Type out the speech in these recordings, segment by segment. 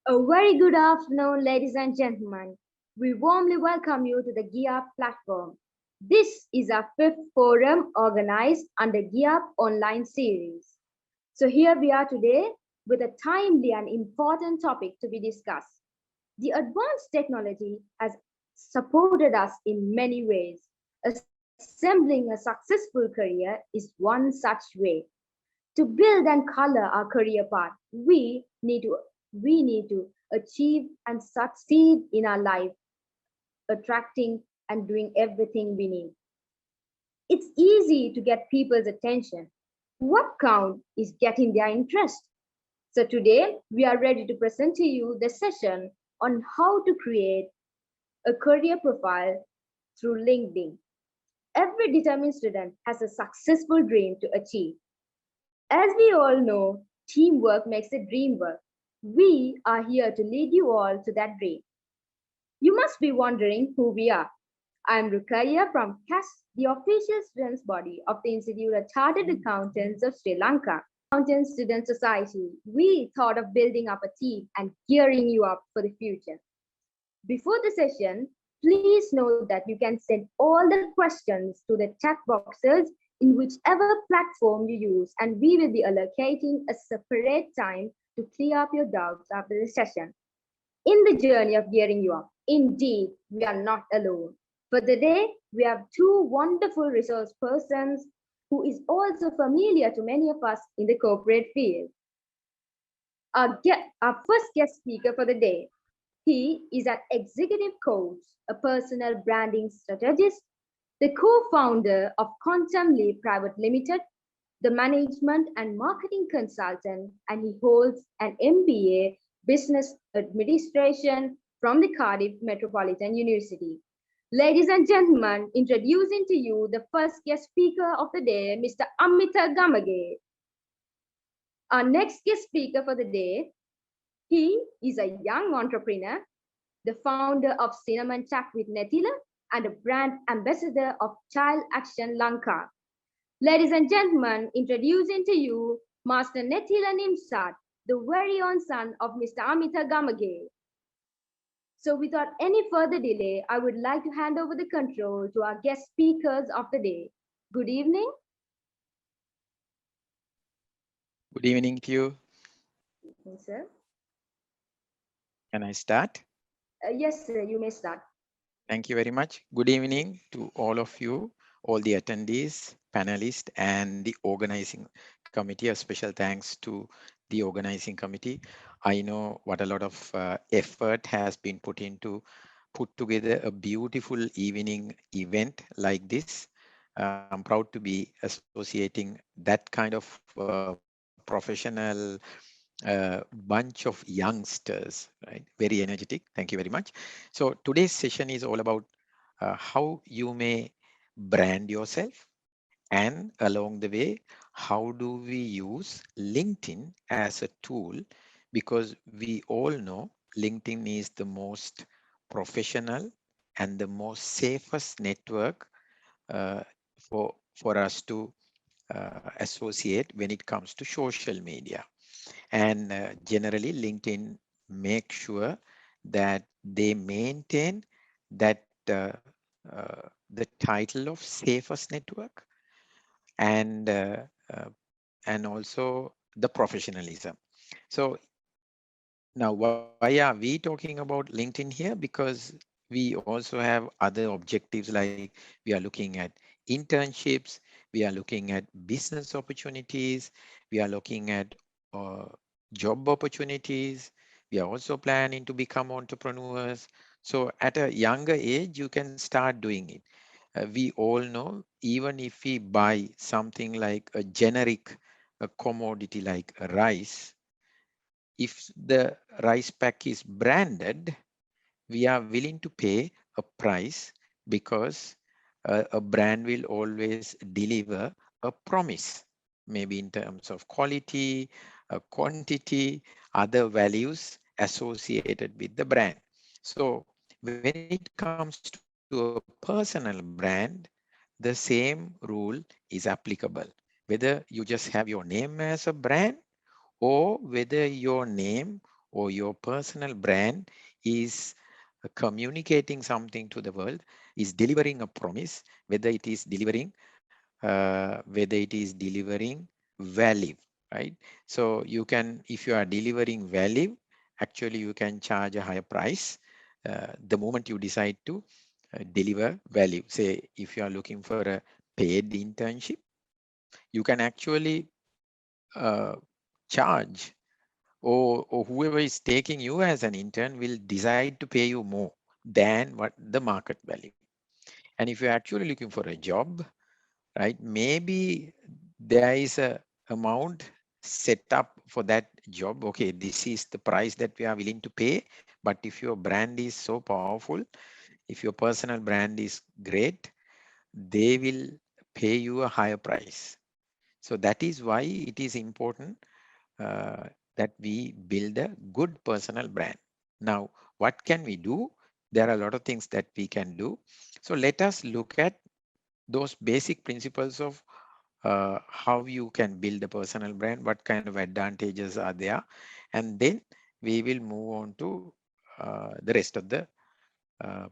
A very good afternoon, ladies and gentlemen. We warmly welcome you to the GIAP platform. This is our fifth forum organized under GIAP online series. So here we are today with a timely and important topic to be discussed. The advanced technology has supported us in many ways. Assembling a successful career is one such way. To build and color our career path, we need to achieve and succeed in our life, attracting and doing everything we need. It's easy to get people's attention. What counts is getting their interest. So today we are ready to present to you the session on how to create a career profile through LinkedIn. Every determined student has a successful dream to achieve. As we all know, teamwork makes the dream work. We are here to lead you all to that dream. You must be wondering who we are. I am Rukaya from CAS, the official students' body of the Institute of Chartered Accountants of Sri Lanka. Accountant Student Society, we thought of building up a team and gearing you up for the future. Before the session, please note that you can send all the questions to the chat boxes in whichever platform you use, and we will be allocating a separate time to clear up your doubts after the session. In the journey of gearing you up, indeed, we are not alone. For the day, we have two wonderful resource persons who is also familiar to many of us in the corporate field. Our first guest speaker for the day, he is an executive coach, a personal branding strategist, the co-founder of Quantum Leap Private Limited, the management and marketing consultant, and he holds an MBA Business Administration from the Cardiff Metropolitan University. Ladies and gentlemen, introducing to you the first guest speaker of the day, Mr. Amithe Gamage. Our next guest speaker for the day, he is a young entrepreneur, the founder of Cinnamon Chat with Nethila, and a brand ambassador of Child Action Lanka. Ladies and gentlemen, introducing to you Master Nethila Nimsath, the very own son of Mr. Amithe Gamage. So without any further delay, I would like to hand over the control to our guest speakers of the day. Good evening. Good evening to you. Yes, sir. Can I start? Yes, sir, you may start. Thank you very much. Good evening to all of you, all the attendees, panelists, and the organizing committee. A special thanks to the organizing committee. I know what a lot of effort has been put into put together a beautiful evening event like this. I'm proud to be associating that kind of professional bunch of youngsters, right? Very energetic. Thank you very much. So today's session is all about how you may brand yourself, and along the way, how do we use LinkedIn as a tool? Because we all know LinkedIn is the most professional and the most safest network uh, for us to associate when it comes to social media. And generally, LinkedIn make sure that they maintain that the title of safest network, and and also the professionalism. So now, why are we talking about LinkedIn here? Because we also have other objectives, like we are looking at internships, we are looking at business opportunities, we are looking at uh, job opportunities. We are also planning to become entrepreneurs. So at a younger age, you can start doing it. We all know, even if we buy something like a generic commodity like rice, if the rice pack is branded, we are willing to pay a price, because a brand will always deliver a promise, maybe in terms of quality, quantity, other values associated with the brand. So when it comes to a personal brand, the same rule is applicable. Whether you just have your name as a brand or whether your name or your personal brand is communicating something to the world, is delivering a promise, whether it is delivering value, right? So you can, if you are delivering value, actually you can charge a higher price the moment you decide to deliver value. Say if you are looking for a paid internship, you can actually uh, charge, or whoever is taking you as an intern will decide to pay you more than what the market value. And if you're actually looking for a job, right, maybe there is a amount set up for that job. Okay, this is the price that we are willing to pay. But if your brand is so powerful, if your personal brand is great, they will pay you a higher price. So that is why it is important uh, that we build a good personal brand. Now, what can we do? There are a lot of things that we can do. So let us look at those basic principles of how you can build a personal brand, what kind of advantages are there, and then we will move on to the rest of the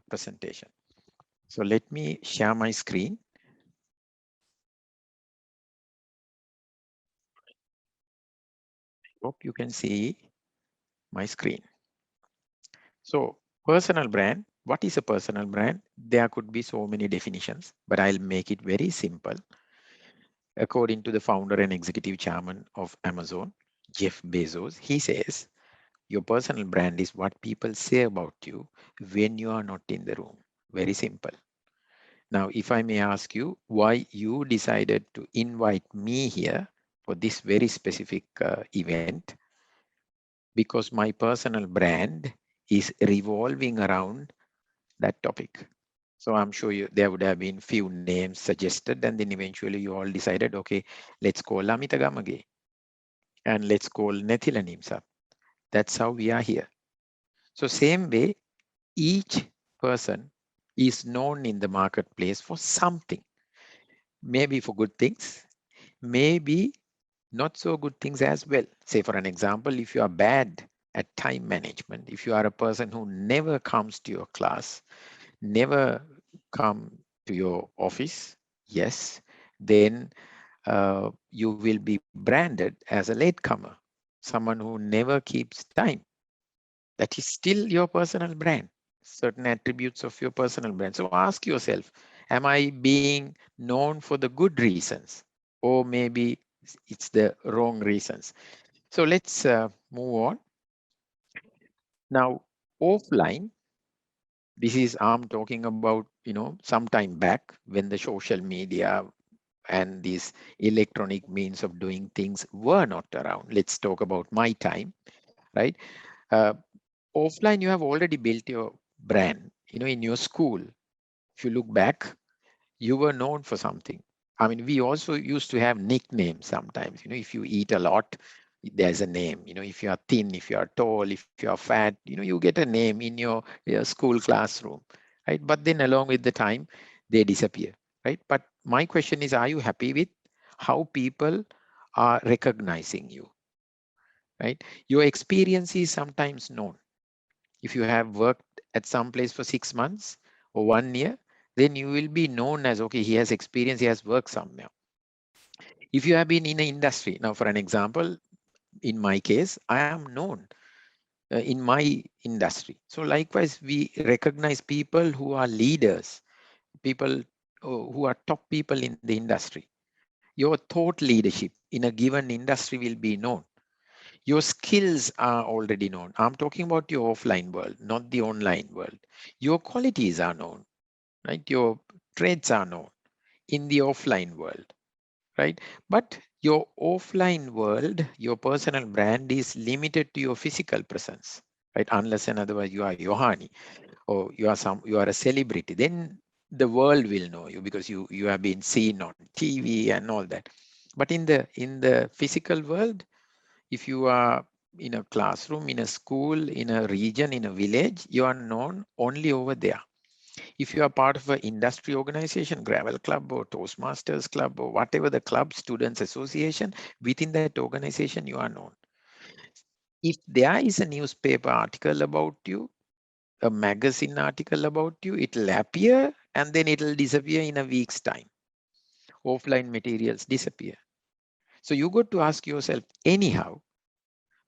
presentation. So let me share my screen. Hope you can see my screen. So personal brand, what is a personal brand? There could be so many definitions, but I'll make it very simple. According to the founder and executive chairman of Amazon, Jeff Bezos, he says, your personal brand is what people say about you when you are not in the room. Very simple. Now, if I may ask you why you decided to invite me here for this very specific event, because my personal brand is revolving around that topic. So I'm sure there would have been few names suggested, and then eventually you all decided, okay, let's call Amithe Gamage and let's call Nethila Nimsath. That's how we are here. So same way, each person is known in the marketplace for something, maybe for good things, maybe not so good things as well. Say, for an example, if you are bad at time management, if you are a person who never comes to your class, never come to your office, yes, then you will be branded as a latecomer, someone who never keeps time. That is still your personal brand, certain attributes of your personal brand. So ask yourself, am I being known for the good reasons? Or maybe it's the wrong reasons. So let's move on. Now, offline, this is, I'm talking about, some time back when the social media and these electronic means of doing things were not around. Let's talk about my time, right? Uh, Offline, you have already built your brand. In your school, if you look back, you were known for something. I mean, we also used to have nicknames sometimes. If you eat a lot, there's a name. If you are thin, if you are tall, if you are fat, you get a name in your school classroom, right? But then along with the time, they disappear, right? But my question is, are you happy with how people are recognizing you, right? Your experience is sometimes known. If you have worked at some place for 6 months or 1 year, then you will be known as, okay, he has experience, he has worked somewhere. If you have been in an industry, now for an example, in my case, I am known in my industry. So likewise, we recognize people who are leaders, people who are top people in the industry. Your thought leadership in a given industry will be known. Your skills are already known. I'm talking about your offline world, not the online world. Your qualities are known, right? Your traits are known in the offline world, right? But your offline world, your personal brand is limited to your physical presence, right? Unless and otherwise you are Yohani or you are a celebrity, then the world will know you because you have been seen on TV and all that. But in the physical world, if you are in a classroom, in a school, in a region, in a village, you are known only over there. If you are part of an industry organization, gravel club or Toastmasters club or whatever the club, students association, within that organization you are known. If there is a newspaper article about you, a magazine article about you, it'll appear and then it'll disappear in a week's time. Offline materials disappear. So you got to ask yourself, anyhow,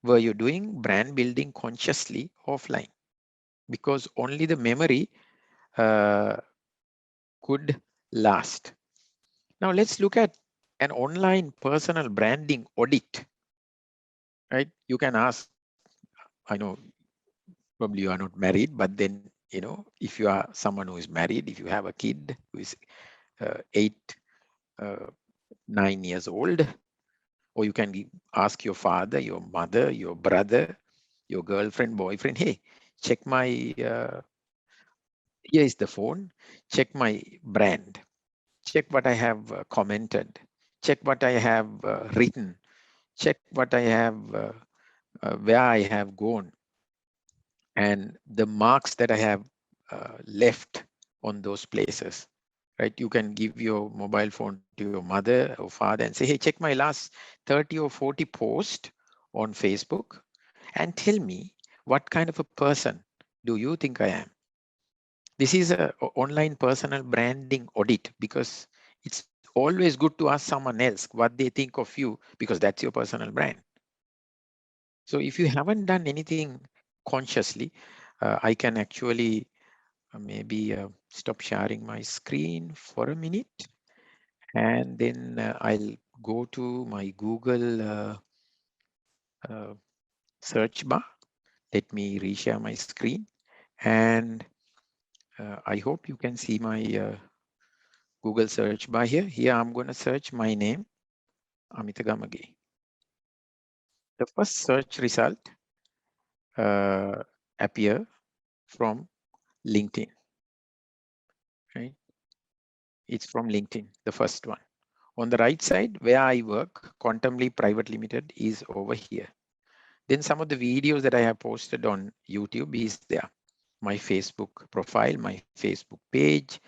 were you doing brand building consciously offline? Because only the memory uh, could last. Now let's look at an online personal branding audit, right? You can ask, I know probably you are not married, but then, if you are someone who is married, if you have a kid who is 8, 9 years old, or you can ask your father, your mother, your brother, your girlfriend, boyfriend, hey, check my, here is the phone, check my brand, check what I have commented, check what I have written, check what I have, where I have gone, and the marks that I have left on those places, right? You can give your mobile phone to your mother or father and say, hey, check my last 30 or 40 posts on Facebook and tell me what kind of a person do you think I am? This is a online personal branding audit, because it's always good to ask someone else what they think of you, because that's your personal brand. So if you haven't done anything consciously, I can actually maybe stop sharing my screen for a minute, and then I'll go to my Google uh, search bar. Let me reshare my screen, and I hope you can see my Google search bar here. Here I'm going to search my name, Amithe Gamage. The first search result uh, appear from LinkedIn, right? It's from LinkedIn, the first one. On the right side, where I work, Quantum Leap Private Limited is over here. Then some of the videos that I have posted on YouTube is there. My Facebook profile, my Facebook page,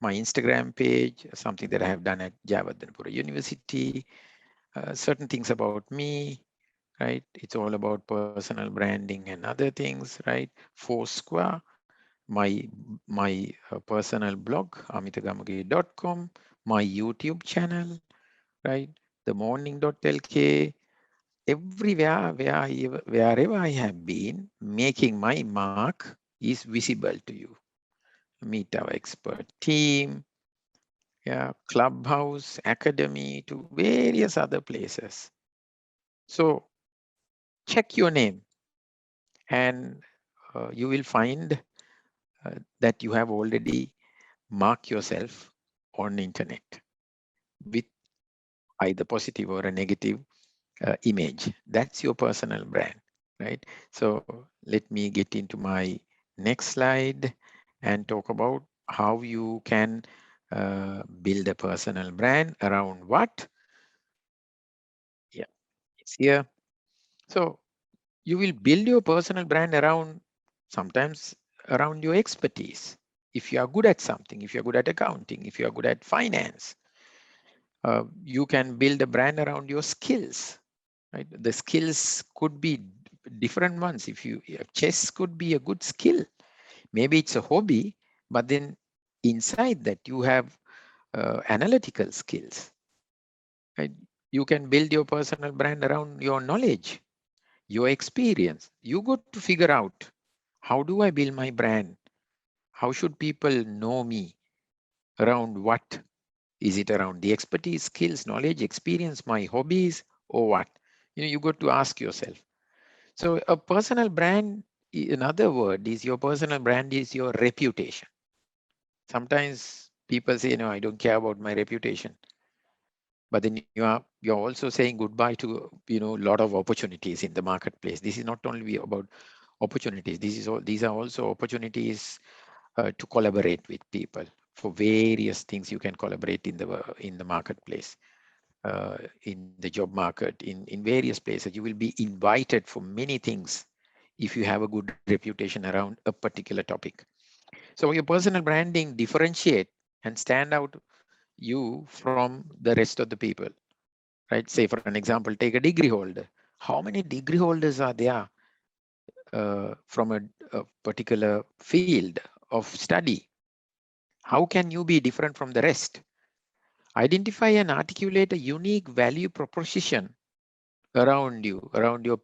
my Instagram page, something that I have done at Jawaharlal University, certain things about me, right? It's all about personal branding and other things, right? Foursquare, my personal blog, amitagamage.com, my YouTube channel, right? The morning.lk, everywhere, wherever I have been, making my mark is visible to you. Meet our expert team, yeah, clubhouse, academy, to various other places. So check your name, and you will find that you have already marked yourself on the internet with either positive or a negative image. That's your personal brand, right? So let me get into my next slide and talk about how you can build a personal brand around what? Yeah, it's here. So you will build your personal brand around, sometimes around your expertise. If you are good at something, if you're good at accounting, if you are good at finance, you can build a brand around your skills, right? The skills could be different ones. If you, chess could be a good skill. Maybe it's a hobby, but then inside that you have analytical skills, right? You can build your personal brand around your knowledge, your experience. You got to figure out, how do I build my brand? How should people know me? Around what? Is it around the expertise, skills, knowledge, experience, my hobbies, or what? You got to ask yourself. So a personal brand, another word is, your personal brand is your reputation. Sometimes people say, no, I don't care about my reputation. But then you're also saying goodbye to, a lot of opportunities in the marketplace. This is not only about opportunities. These are also opportunities to collaborate with people for various things. You can collaborate in the marketplace, in the job market, in various places. You will be invited for many things if you have a good reputation around a particular topic. So your personal branding differentiate and stand out you from the rest of the people, right? Say for an example, take a degree holder. How many degree holders are there from a particular field of study? How can you be different from the rest? Identify and articulate a unique value proposition around you, around your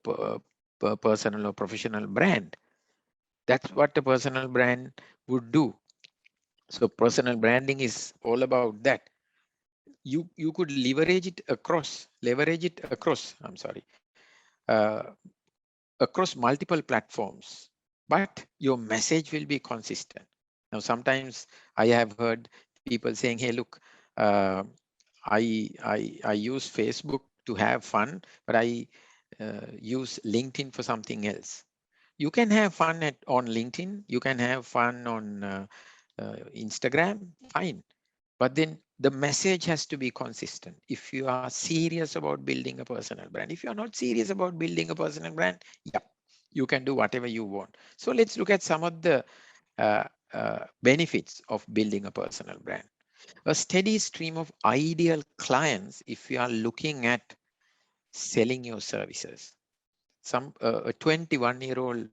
personal or professional brand. That's what a personal brand would do. So personal branding is all about that. You could leverage it across, I'm sorry, uh, across multiple platforms, but your message will be consistent. Now, sometimes I have heard people saying, hey, look, uh, I use Facebook to have fun, but I use LinkedIn for something else. You can have fun on LinkedIn, you can have fun on Instagram, fine. But then the message has to be consistent. If you are serious about building a personal brand, if you are not serious about building a personal brand, yeah, you can do whatever you want. So let's look at some of the benefits of building a personal brand. A steady stream of ideal clients if you are looking at selling your services. A 21-year-old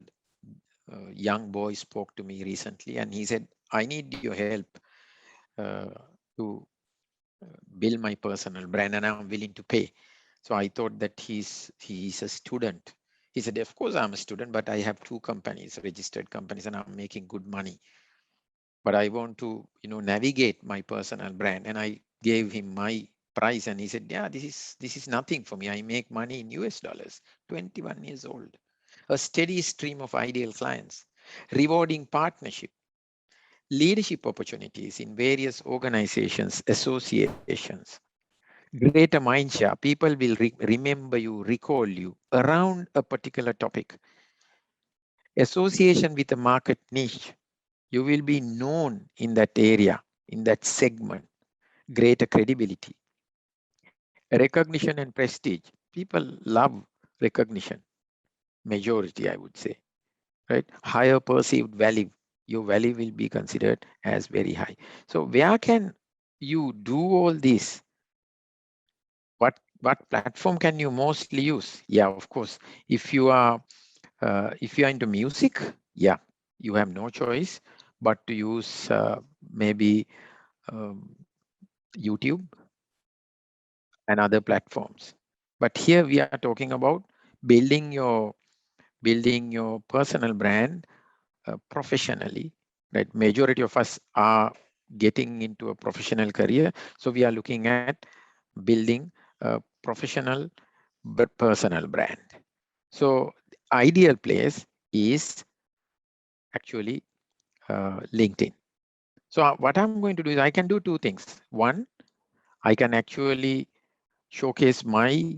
young boy spoke to me recently and he said, I need your help uh, to build my personal brand and I'm willing to pay. So I thought that he's a student. He said, of course I'm a student, but I have two companies, registered companies, and I'm making good money. But I want to, navigate my personal brand. And I gave him my price and he said, yeah, this is nothing for me. I make money in US dollars, 21 years old. A steady stream of ideal clients, rewarding partnership, leadership opportunities in various organizations, associations, greater mind share. People will remember you, recall you around a particular topic. Association with a market niche. You will be known in that area, in that segment. Greater credibility. Recognition and prestige. People love recognition. Majority, I would say. Right? Higher perceived value. Your value will be considered as very high. So where can you do all this? What platform can you mostly use? Yeah, of course. If you are into music, yeah, you have no choice but to use maybe um, YouTube and other platforms. But here we are talking about building your building your personal brand professionally. Right, majority of us are getting into a professional career, so we are looking at building a professional but personal brand. So ideal place is actually LinkedIn. So what I'm going to do is I can do two things. One, I can actually showcase my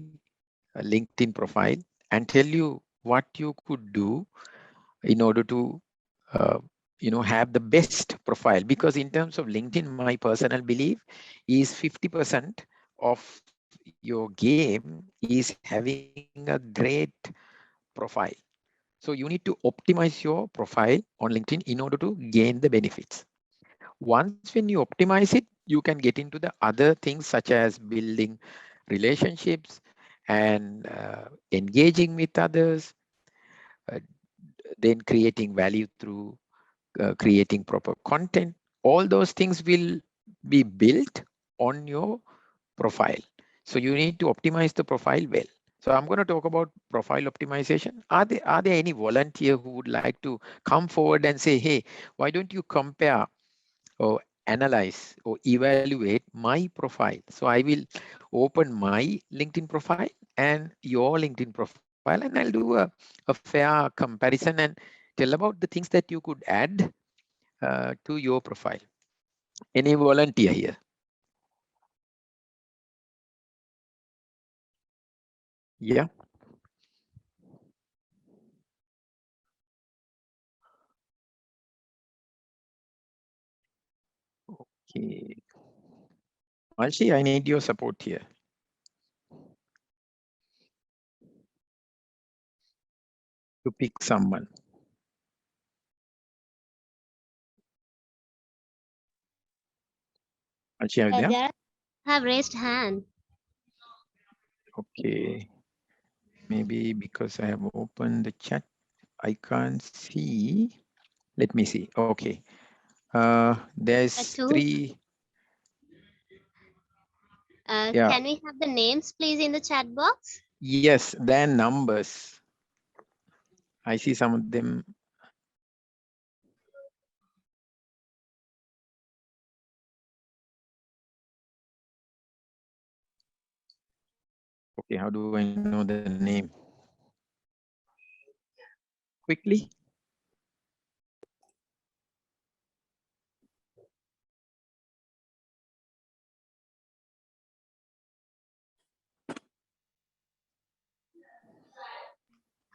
LinkedIn profile and tell you what you could do in order to have the best profile, because in terms of LinkedIn, my personal belief is 50% of your game is having a great profile. So you need to optimize your profile on LinkedIn in order to gain the benefits. Once when you optimize it, you can get into the other things such as building relationships and engaging with others, uh, then creating value through creating proper content. All those things will be built on your profile. So you need to optimize the profile well. So I'm going to talk about profile optimization. Are there any volunteer who would like to come forward and say, hey, why don't you compare or analyze or evaluate my profile? So I will open my LinkedIn profile and your LinkedIn profile, and I'll do a fair comparison and tell about the things that you could add to your profile. Any volunteer here? Yeah. Okay. Malshi, I need your support here to pick someone. Archie, are you there? There have raised hand. Okay. Maybe because I have opened the chat, I can't see. Let me see. Okay. There's Two. three. Yeah. Can we have the names, please, in the chat box? Yes, then numbers. I see some of them. Okay, how do I know the name? Quickly.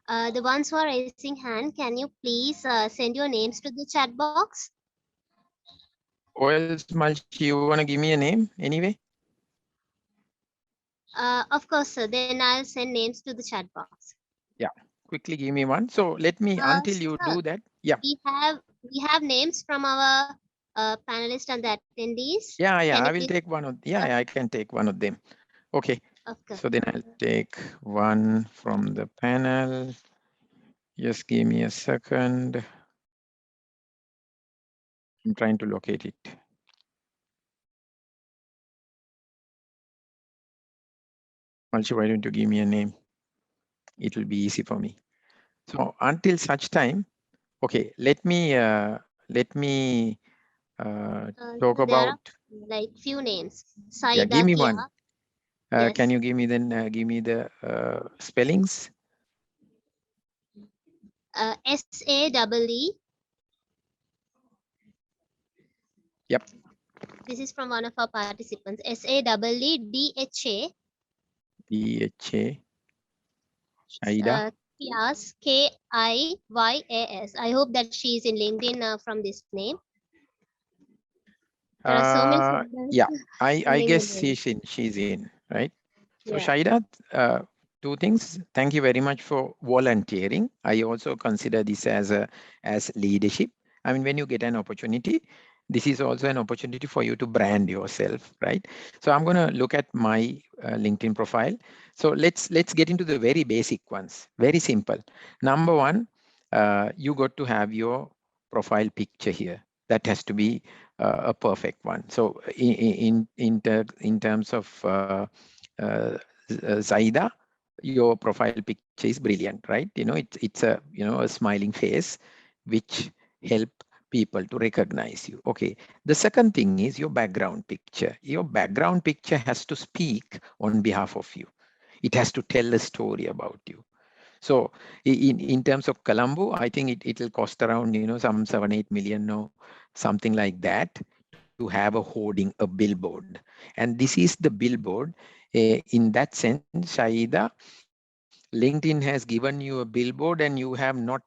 The ones who are raising hand, can you please send your names to the chat box? Or else, Malchi, you want to give me a name anyway? Of course, sir. Then I'll send names to the chat box. Yeah, quickly give me one. So let me, until you Sir, do that. Yeah. we have names from our panelists and the attendees. Yeah, Can yeah, you I will please? take one of, yeah, I can take one of them. Okay. Of course. So then I'll take one from the panel. Just give me a second. I'm trying to locate it. Malchi, why don't you give me a name? It will be easy for me. So until such time, okay, let me talk So there are about, like few names. yeah, Saida give me Kia. one. Can Yes. you give me then, give me the spellings? SAEE. Yep. This is from one of our participants. SAEEDHA. DHA, Shaida. Kias, KIYAS. I hope that she is in LinkedIn from this name. There are so many Yeah, Saidas I in guess LinkedIn. she's in, right? So Yeah. Shaida, two things. Thank you very much for volunteering. I also consider this as leadership. I mean, when you get an opportunity, this is also an opportunity for you to brand yourself, right? So I'm going to look at my LinkedIn profile. So let's get into the very basic ones. Very simple. Number one, you got to have your profile picture here. That has to be a perfect one. So in terms of Zaida, your profile picture is brilliant, right? It's a smiling face, which help people to recognize you. Okay. The second thing is your background picture. Your background picture has to speak on behalf of you. It has to tell a story about you. So in terms of Colombo, I think it'll cost around, some 7-8 million or something like that to have a hoarding, a billboard. And this is the billboard. In that sense, Shaida, LinkedIn has given you a billboard and you have not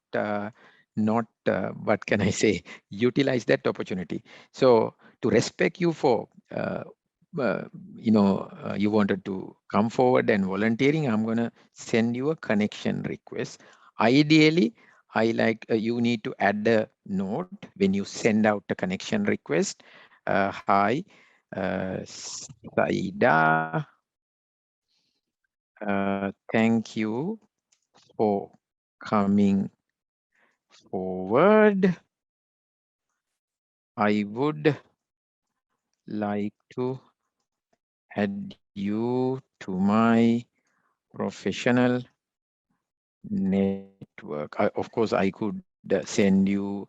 what can I say, utilize that opportunity. So to respect you for you wanted to come forward and volunteering, I'm going to send you a connection request. Ideally, I like you need to add a note when you send out a connection request. Hi, Saida, thank you for coming forward. I would like to add you to my professional network. Of course, I could send you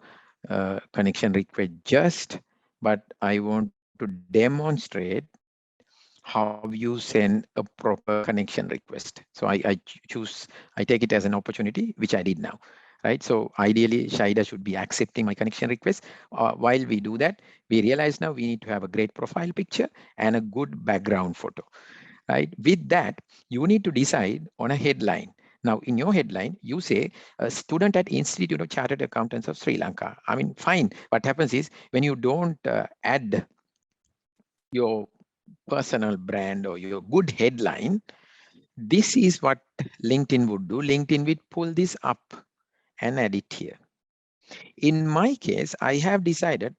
connection request just, but I want to demonstrate how you send a proper connection request. So I take it as an opportunity, which I did now. Right. So ideally, Shaida should be accepting my connection request. While we do that, we realize now we need to have a great profile picture and a good background photo. Right. With that, you need to decide on a headline. Now, in your headline, you say a student at Institute of Chartered Accountants of Sri Lanka. I mean, fine. What happens is when you don't add your personal brand or your good headline, this is what LinkedIn would do. LinkedIn would pull this up and add it here. In my case, I have decided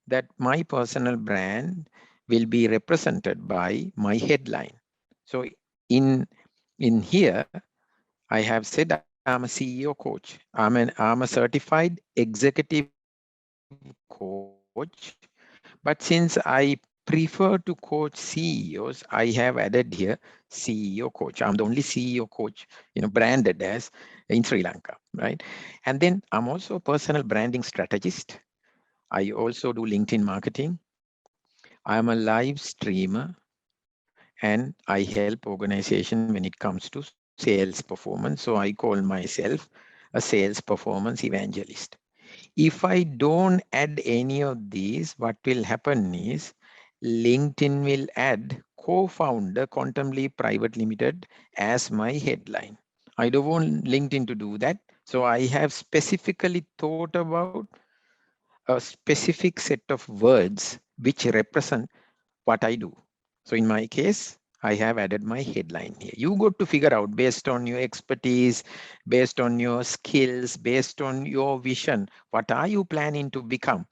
that my personal brand will be represented by my headline. So in here, I have said I'm a CEO coach. I'm a certified executive coach, but since I prefer to coach CEOs, I have added here CEO coach. I'm the only CEO coach, branded as in Sri Lanka, right? And then I'm also a personal branding strategist. I also do LinkedIn marketing. I'm a live streamer and I help organization when it comes to sales performance. So I call myself a sales performance evangelist. If I don't add any of these, what will happen is LinkedIn will add co-founder Quantum Leap Private Limited as my headline. I don't want LinkedIn to do that. So I have specifically thought about a specific set of words which represent what I do. So in my case, I have added my headline here. You got to figure out based on your expertise, based on your skills, based on your vision, what are you planning to become?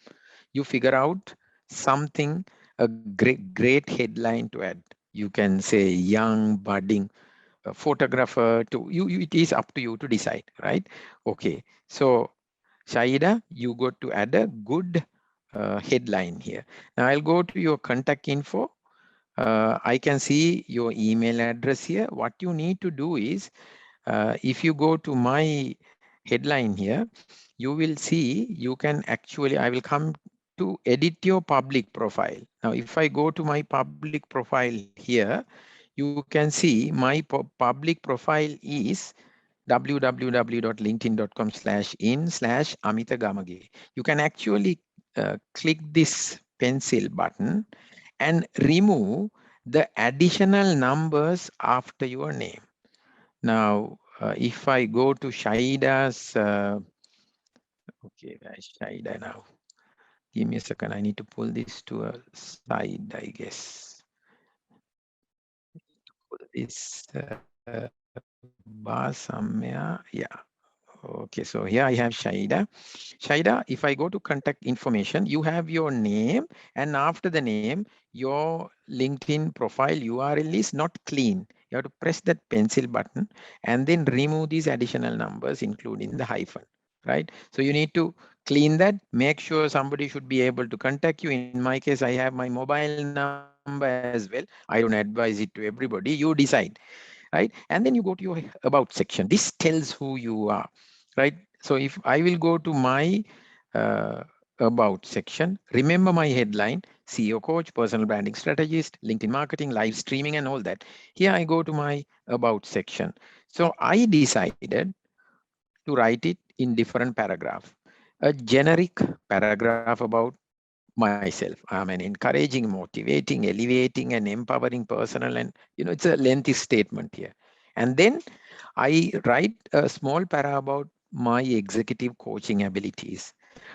You figure out something, a great headline to add. You can say young, budding photographer to you, it is up to you to decide, right? Okay. So Shaida, you got to add a good headline here. Now I'll go to your contact info. I can see your email address here. What you need to do is, if you go to my headline here, you will see you can actually, I will come to edit your public profile. Now, if I go to my public profile here, you can see my public profile is www.linkedin.com/in/Amithe Gamage. You can actually click this pencil button and remove the additional numbers after your name. Now, if I go to Shaida's, okay, where's Shaida now? Give me a second. I need to pull this to a side, I guess. Pull this bar somewhere. Yeah. Okay, so here I have Shaida. Shaida, if I go to contact information, you have your name, and after the name, your LinkedIn profile URL is not clean. You have to press that pencil button and then remove these additional numbers, including the hyphen, right? So you need to clean that, make sure somebody should be able to contact you. In my case, I have my mobile number as well. I don't advise it to everybody. You decide, right? And then you go to your about section. This tells who you are, right? So if I will go to my uh, about section, remember my headline, CEO coach, personal branding strategist, LinkedIn marketing, live streaming, and all that. Here I go to my about section. So I decided to write it in different paragraph. A generic paragraph about myself. I'm an encouraging, motivating, elevating, and empowering personal, and it's a lengthy statement here. And then I write a small para about my executive coaching abilities.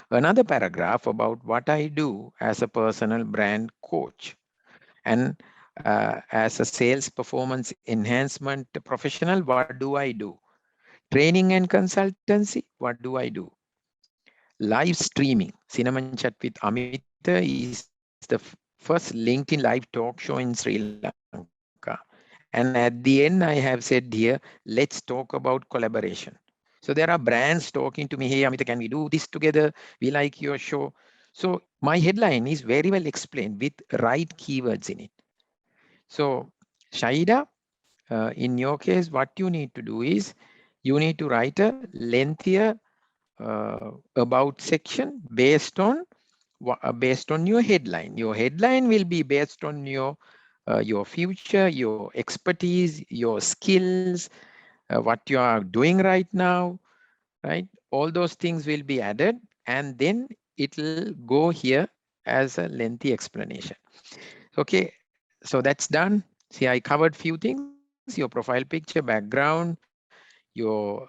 Another paragraph about what I do as a personal brand coach and as a sales performance enhancement professional. What do I do? Training and consultancy. What do I do? Live streaming. Cinnamon Chat with Amitha is the first LinkedIn live talk show in Sri Lanka. And at the end, I have said here, let's talk about collaboration. So there are brands talking to me, hey, Amitha, can we do this together? We like your show. So my headline is very well explained with right keywords in it. So Shaida, in your case, what you need to do is you need to write a lengthier about section based on your headline. Your headline will be based on your future, your expertise, your skills, what you are doing right now, right? All those things will be added, and then it will go here as a lengthy explanation. Okay, so that's done. See, I covered few things: your profile picture, background, your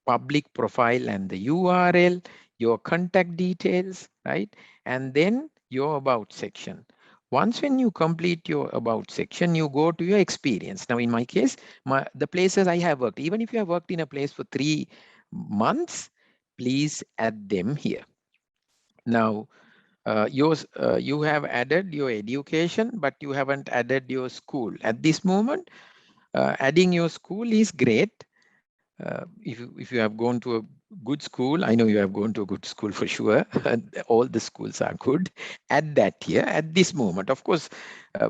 public profile and the URL, your contact details, right? And then your about section. Once when you complete your about section, you go to your experience. Now, in my case, the places I have worked, even if you have worked in a place for 3 months, please add them here. Now, you have added your education, but you haven't added your school. At this moment, adding your school is great. If you have gone to a good school, I know you have gone to a good school for sure. All the schools are good. Add that here at this moment. Of course,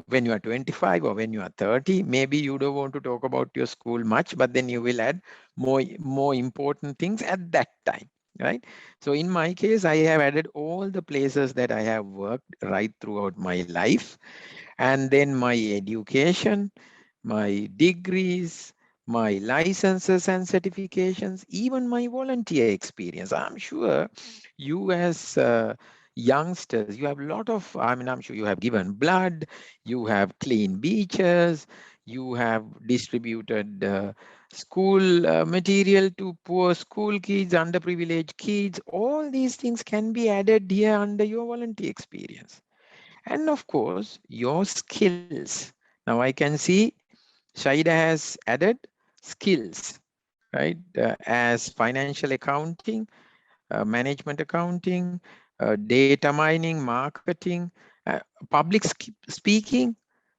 when you are 25 or when you are 30, maybe you don't want to talk about your school much, but then you will add more important things at that time, right? So in my case, I have added all the places that I have worked right throughout my life, and then my education, my degrees, my licenses and certifications, even my volunteer experience. I'm sure you as youngsters, you have a lot of, I mean, I'm sure you have given blood, you have cleaned beaches, you have distributed school material to poor school kids, underprivileged kids. All these things can be added here under your volunteer experience. And of course, your skills. Now I can see Shaida has added skills, right? As financial accounting, management accounting, data mining, marketing, public speaking.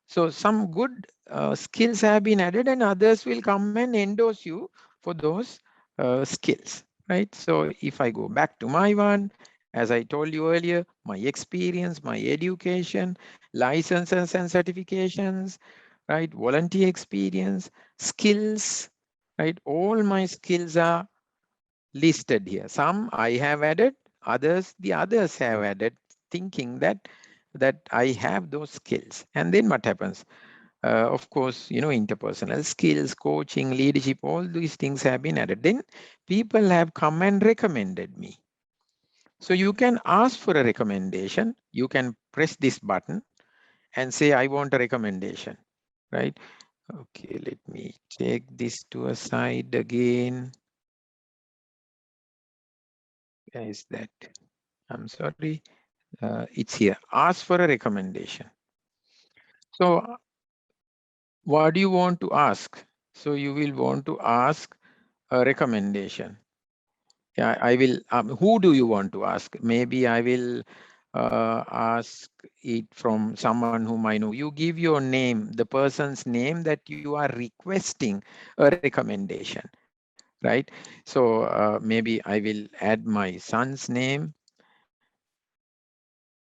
So some good skills have been added, and others will come and endorse you for those skills, right? So if I go back to my one, as I told you earlier, my experience, my education, licenses and certifications, right? Volunteer experience, skills, right? All my skills are listed here. Some I have added, others the others have added, thinking that I have those skills. And then what happens? Of course, you know, interpersonal skills, coaching, leadership, all these things have been added. Then people have come and recommended me. So you can ask for a recommendation. You can press this button and say, I want a recommendation, right? Okay, let me take this to a side again. Where is that? I'm sorry. It's here. Ask for a recommendation. So what do you want to ask? So you will want to ask a recommendation. Yeah, I will. Who do you want to ask? Maybe I will ask it from someone whom I know. You give your name, the person's name that you are requesting a recommendation, right? So maybe I will add my son's name.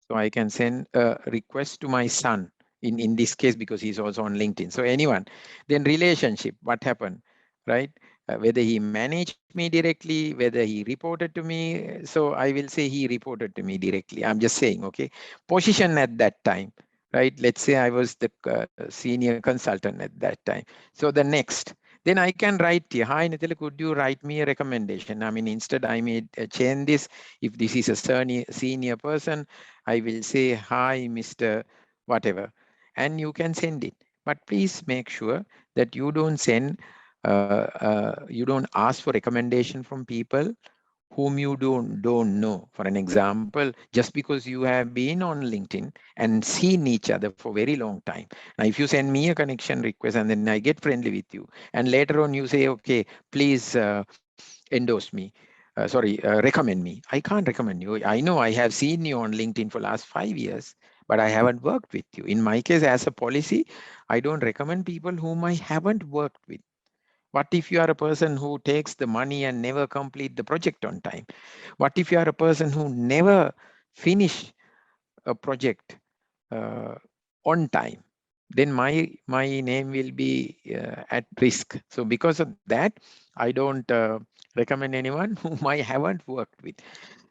So I can send a request to my son in this case, because he's also on LinkedIn. So anyone, then relationship, what happened, right? Whether he managed me directly, whether he reported to me. So I will say he reported to me directly. I'm just saying, okay. Position at that time, right? Let's say I was the senior consultant at that time. So the next, then I can write here, hi Nethila, could you write me a recommendation? I mean, instead I may change this. If this is a senior person, I will say, hi, Mr. whatever, and you can send it. But please make sure that you don't send, you don't ask for recommendation from people whom you don't know. For an example, just because you have been on LinkedIn and seen each other for very long time. Now, if you send me a connection request and then I get friendly with you, and later on you say, okay, please endorse me. Recommend me. I can't recommend you. I know I have seen you on LinkedIn for last 5 years, but I haven't worked with you. In my case, as a policy, I don't recommend people whom I haven't worked with. What if you are a person who takes the money and never complete the project on time? What if you are a person who never finish a project uh, on time? Then my name will be at risk. So because of that, I don't recommend anyone whom I haven't worked with.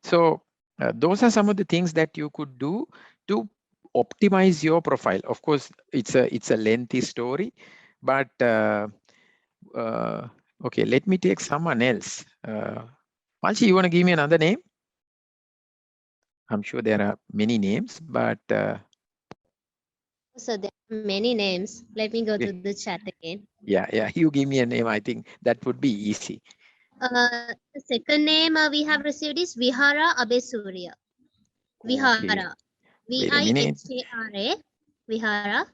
So those are some of the things that you could do to optimize your profile. Of course, it's a lengthy story, but okay, let me take someone else. Malchi, you want to give me another name? I'm sure there are many names, but So there are many names. Let me go yeah, to the chat again. yeah, you give me a name. I think that would be easy. The second name we have received is Vihara Abesurya. Okay, Vihara. wait a minute. Vihara. Vihara.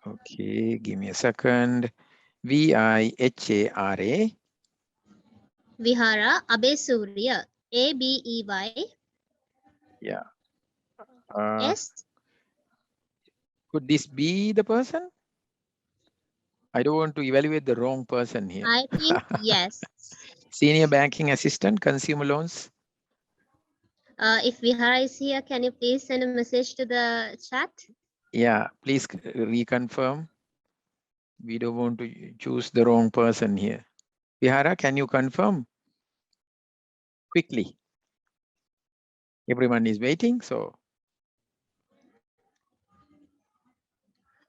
Okay, give me a second. Vihara. Vihara Abesurya. Abey. Yeah, Yes, Could this be the person? I don't want to evaluate the wrong person here. I think yes. Senior banking assistant, consumer loans. If Vihara is here, can you please send a message to the chat? Yeah, please reconfirm. We don't want to choose the wrong person here. Vihara, can you confirm quickly? Everyone is waiting, so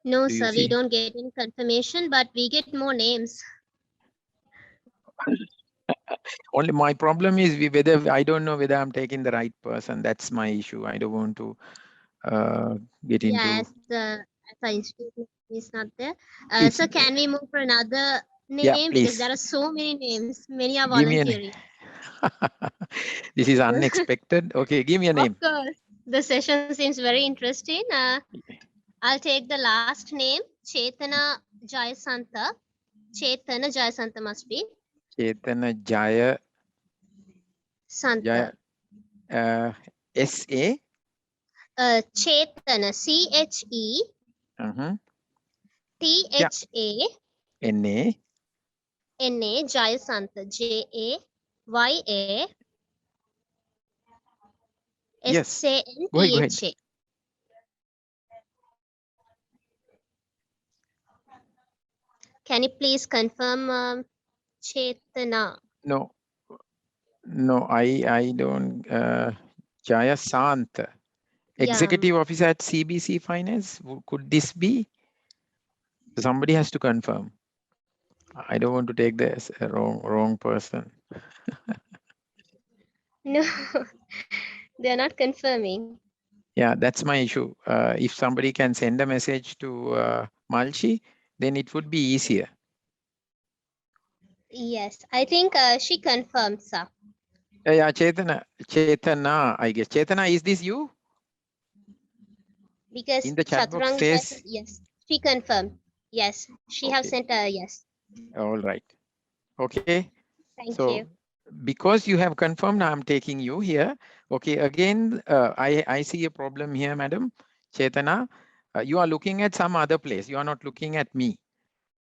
No, do you sir, we see? don't get any confirmation, but we get more names. Only my problem is whether I don't know whether I'm taking the right person. That's my issue. I don't want to get into. Yes, the institute is not there. It's So can we move for another yeah, name because there please are so many names. Many are give me an. volunteering. This is unexpected. Okay, give me a Of name. course, the session seems very interesting. I'll take the last name, Chetana Jayasantha. Chetana Jayasantha must be Chetana Jaya Santha. Jaya SA. Chetana, CHE Uh-huh. Yeah, THA NA. NA Jayasantha JAYA Yes. Go ahead. Go ahead. SANTHA. Can you please confirm Chetana? No, no, I don't. Jaya Sant, Yeah. executive officer at CBC Finance. Could this be? Somebody has to confirm. I don't want to take the wrong person. No, they are not confirming. Yeah, that's my issue. If somebody can send a message to Malchi, then it would be easier. Yes, I think she confirmed, sir. Yeah, Chetana, I guess. Chetana, is this you? Because In the chat box Chaturanga Jayasantha, says, yes, she confirmed. Yes, she have okay, sent a yes. all right. Okay, Thank so you. because you have confirmed, I'm taking you here. Okay, again, I see a problem here, madam. Chetana, you are looking at some other place. You are not looking at me,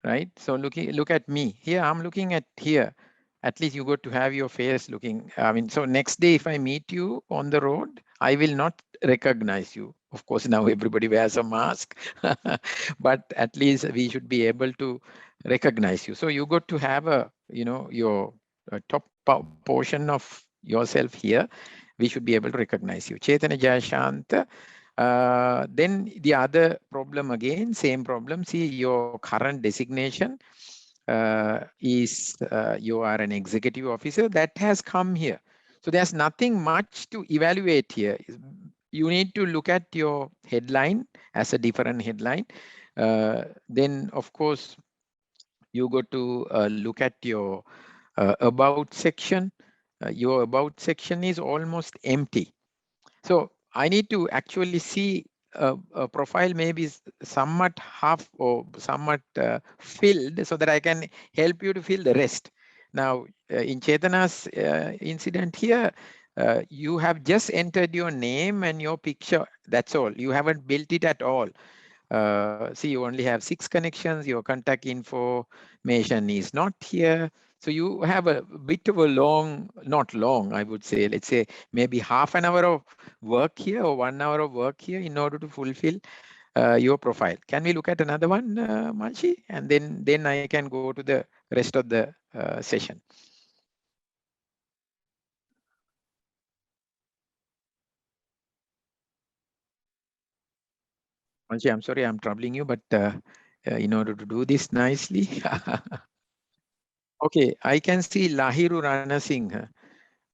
right? So look at me. Here, I'm looking at here. At least you got to have your face looking. I mean, so next day if I meet you on the road, I will not recognize you. Of course, now everybody wears a mask, but at least we should be able to recognize you. So you got to have your top portion of yourself here. We should be able to recognize you. Chetana Jayashant. Then the other problem again, same problem. See, your current designation is you are an executive officer that has come here. So there's nothing much to evaluate here. You need to look at your headline as a different headline. Then, of course, you go to look at your about section. Your about section is almost empty. So I need to actually see a profile maybe somewhat half or somewhat filled so that I can help you to fill the rest. Now, in Chetana's incident here, you have just entered your name and your picture. That's all. You haven't built it at all. See, you only have 6 connections. Your contact information is not here. So you have a bit of a long, not long, I would say, let's say maybe half an hour of work here or 1 hour of work here in order to fulfill your profile. Can we look at another one, Malchi? And then I can go to the rest of the session. Malchi, I'm sorry I'm troubling you, but in order to do this nicely. Okay, I can see Lahiru Rana Singh.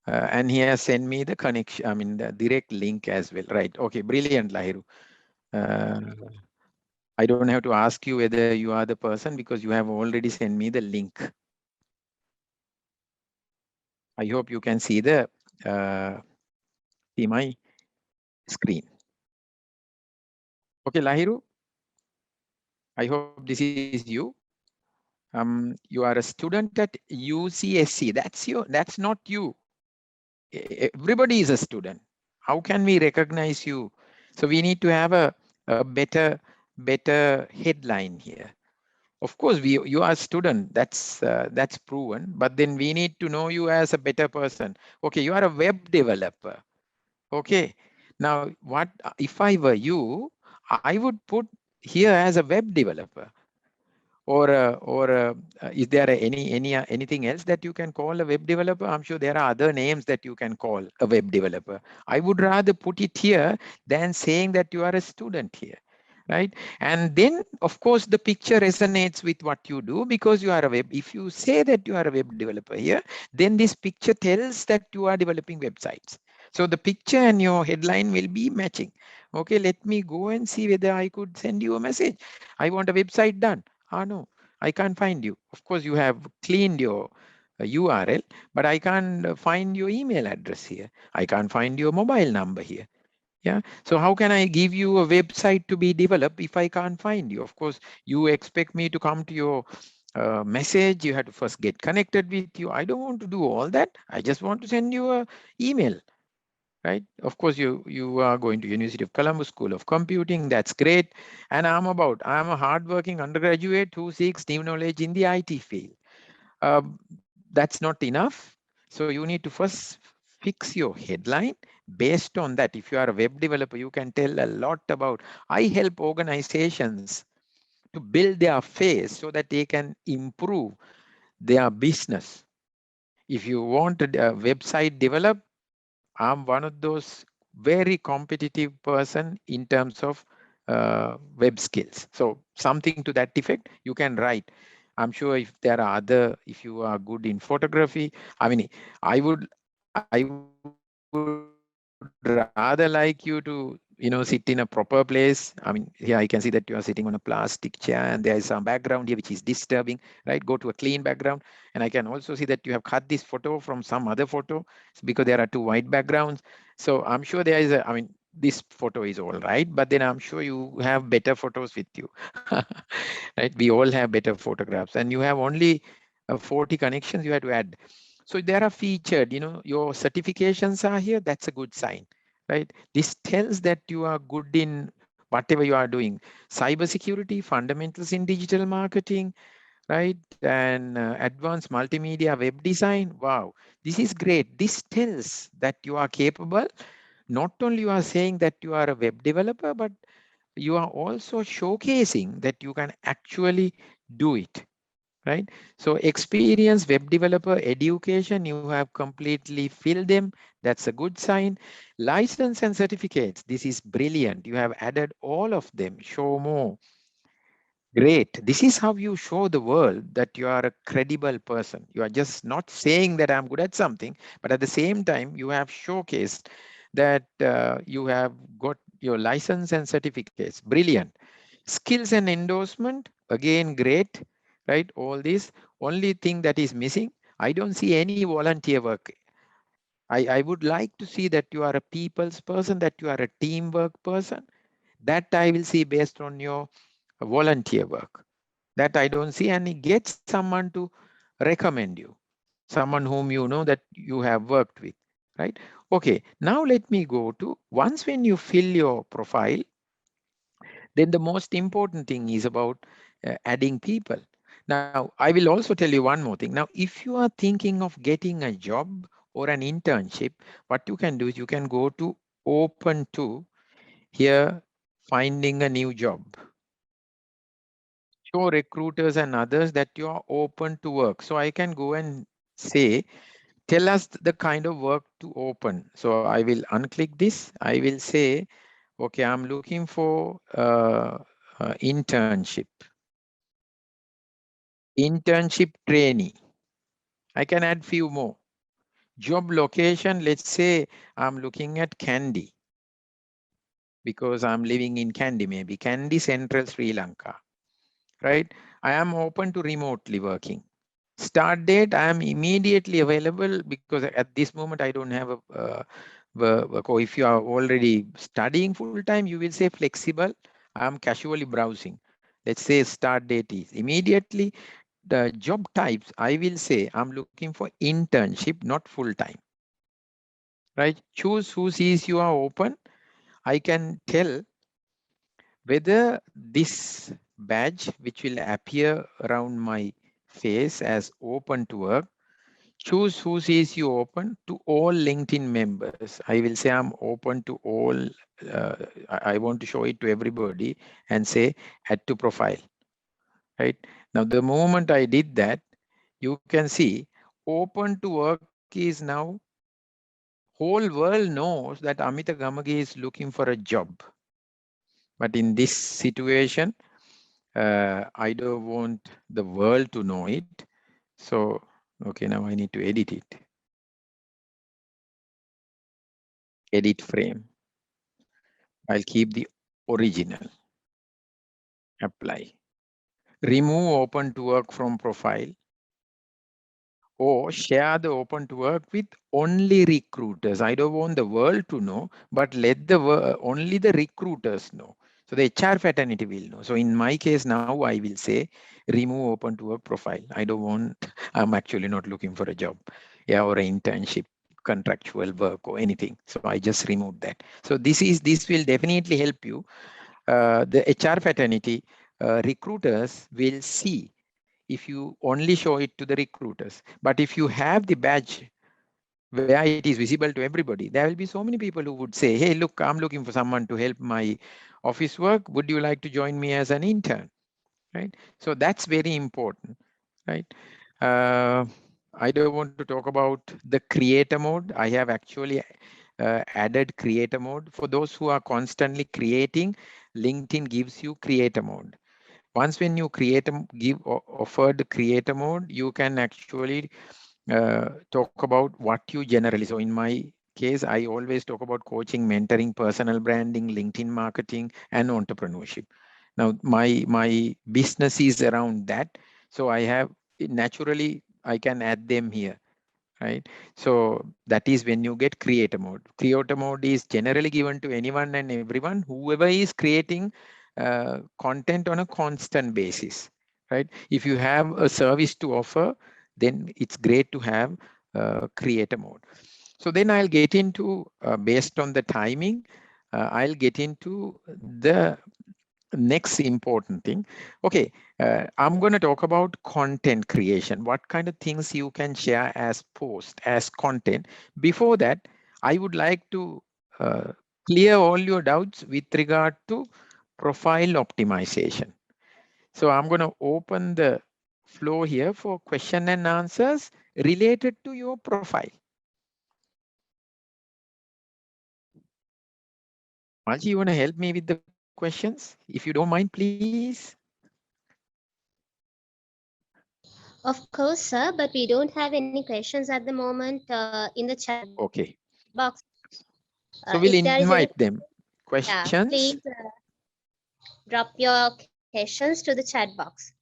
And he has sent me the connection, I mean, the direct link as well. Right. Okay. Brilliant, Lahiru. I don't have to ask you whether you are the person because you have already sent me the link. I hope you can see my screen. Okay, Lahiru. I hope this is you. You are a student at UCSC. That's not you. Everybody is a student. How can we recognize you So we need to have a better headline here. Of course, you are a student, that's proven, but then we need to know you as a better person. Okay, you are a web developer. Okay, now what if I were you, I would put here as a web developer. Or is there anything else that you can call a web developer? I'm sure there are other names that you can call a web developer. I would rather put it here than saying that you are a student here, right? And then, of course, the picture resonates with what you do because you are a web. If you say that you are a web developer here, then this picture tells that you are developing websites. So the picture and your headline will be matching. Okay, let me go and see whether I could send you a message. I want a website done. Ah, no, I can't find you. Of course, you have cleaned your URL, but I can't find your email address here. I can't find your mobile number here. Yeah. So how can I give you a website to be developed if I can't find you? Of course, you expect me to come to your message. You have to first get connected with you. I don't want to do all that. I just want to send you a email. Right? Of course, you are going to University of Columbus School of Computing. That's great. And I'm a hardworking undergraduate who seeks new knowledge in the IT field. That's not enough. So you need to first fix your headline. Based on that, if you are a web developer, you can tell a lot about. I help organizations to build their face so that they can improve their business. If you want a website developed, I'm one of those very competitive person in terms of web skills. So something to that effect you can write. I'm sure if there are other, if you are good in photography, I mean, I would rather like you to, sit in a proper place. I mean, here I can see that you are sitting on a plastic chair and there is some background here which is disturbing, right? Go to a clean background. And I can also see that you have cut this photo from some other photo because there are two white backgrounds. So I'm sure there is I mean, this photo is all right, but then I'm sure you have better photos with you. Right? We all have better photographs and you have only 40 connections you have to add. So there are featured, your certifications are here. That's a good sign, right? This tells that you are good in whatever you are doing. Cybersecurity, fundamentals in digital marketing, right? And advanced multimedia web design. Wow, this is great. This tells that you are capable. Not only you are saying that you are a web developer, but you are also showcasing that you can actually do it, right? So experience, web developer, education, you have completely filled them. That's a good sign. License and certificates, this is brilliant. You have added all of them. Show more. Great. This is how you show the world that you are a credible person. You are just not saying that I'm good at something, but at the same time, you have showcased that you have got your license and certificates. Brilliant. Skills and endorsement, again, great, right? All this. Only thing that is missing, I don't see any volunteer work. I would like to see that you are a people's person, that you are a teamwork person. That I will see based on your volunteer work. That I don't see, and get someone to recommend you, someone whom you know that you have worked with, right? Okay, now let me go to, once when you fill your profile, then the most important thing is about adding people. Now, I will also tell you one more thing. Now, if you are thinking of getting a job or an internship, what you can do is you can go to open to here, finding a new job. Show recruiters and others that you are open to work. So I can go and say, tell us the kind of work to open. So I will unclick this. I will say, okay, I'm looking for internship. Internship trainee. I can add few more. Job location, let's say I'm looking at Kandy because I'm living in Kandy, maybe Kandy, Central Sri Lanka, right? I am open to remotely working. Start date, I am immediately available because at this moment I don't have a work. Or if you are already studying full time, you will say flexible. I am casually browsing. Let's say start date is immediately. The job types, I will say I'm looking for internship, not full time, right? Choose who sees you are open. I can tell whether this badge, which will appear around my face as open to work, choose who says you open to all LinkedIn members. I will say I'm open to all. I want to show it to everybody and say add to profile. Right now, the moment I did that, you can see open to work is now whole world knows that Amithe Gamage is looking for a job. But in this situation, I don't want the world to know it. So, okay, now I need to edit it. Edit frame. I'll keep the original. Apply. Remove open to work from profile, or share the open to work with only recruiters. I don't want the world to know, but let the only the recruiters know. So the HR fraternity will know. So in my case now, I will say remove open to work profile. I don't want, I'm actually not looking for a job, yeah, or an internship, contractual work or anything. So I just removed that. So this will definitely help you. The HR fraternity recruiters will see if you only show it to the recruiters. But if you have the badge where it is visible to everybody, there will be so many people who would say, hey, look, I'm looking for someone to help my office work. Would you like to join me as an intern? Right? So that's very important, right? I don't want to talk about the creator mode. I have actually added creator mode. For those who are constantly creating, LinkedIn gives you creator mode. Once when you create offered creator mode, you can actually talk about what you generally. So in my case, I always talk about coaching, mentoring, personal branding, LinkedIn marketing, and entrepreneurship. Now my business is around that. So I have naturally I can add them here. Right. So that is when you get creator mode. Creator mode is generally given to anyone and everyone, whoever is creating content on a constant basis. Right. If you have a service to offer, then it's great to have creator mode. So then I'll get into, based on the timing, I'll get into the next important thing. Okay, I'm going to talk about content creation, what kind of things you can share as post, as content. Before that, I would like to uh, clear all your doubts with regard to profile optimization. So I'm going to open the flow here for question and answers related to your profile. Malchi, you want to help me with the questions? If you don't mind, please. Of course, sir, but we don't have any questions at the moment in the chat Okay. box. So we'll If there is any, invite them. yeah, Questions? please drop your questions to the chat box.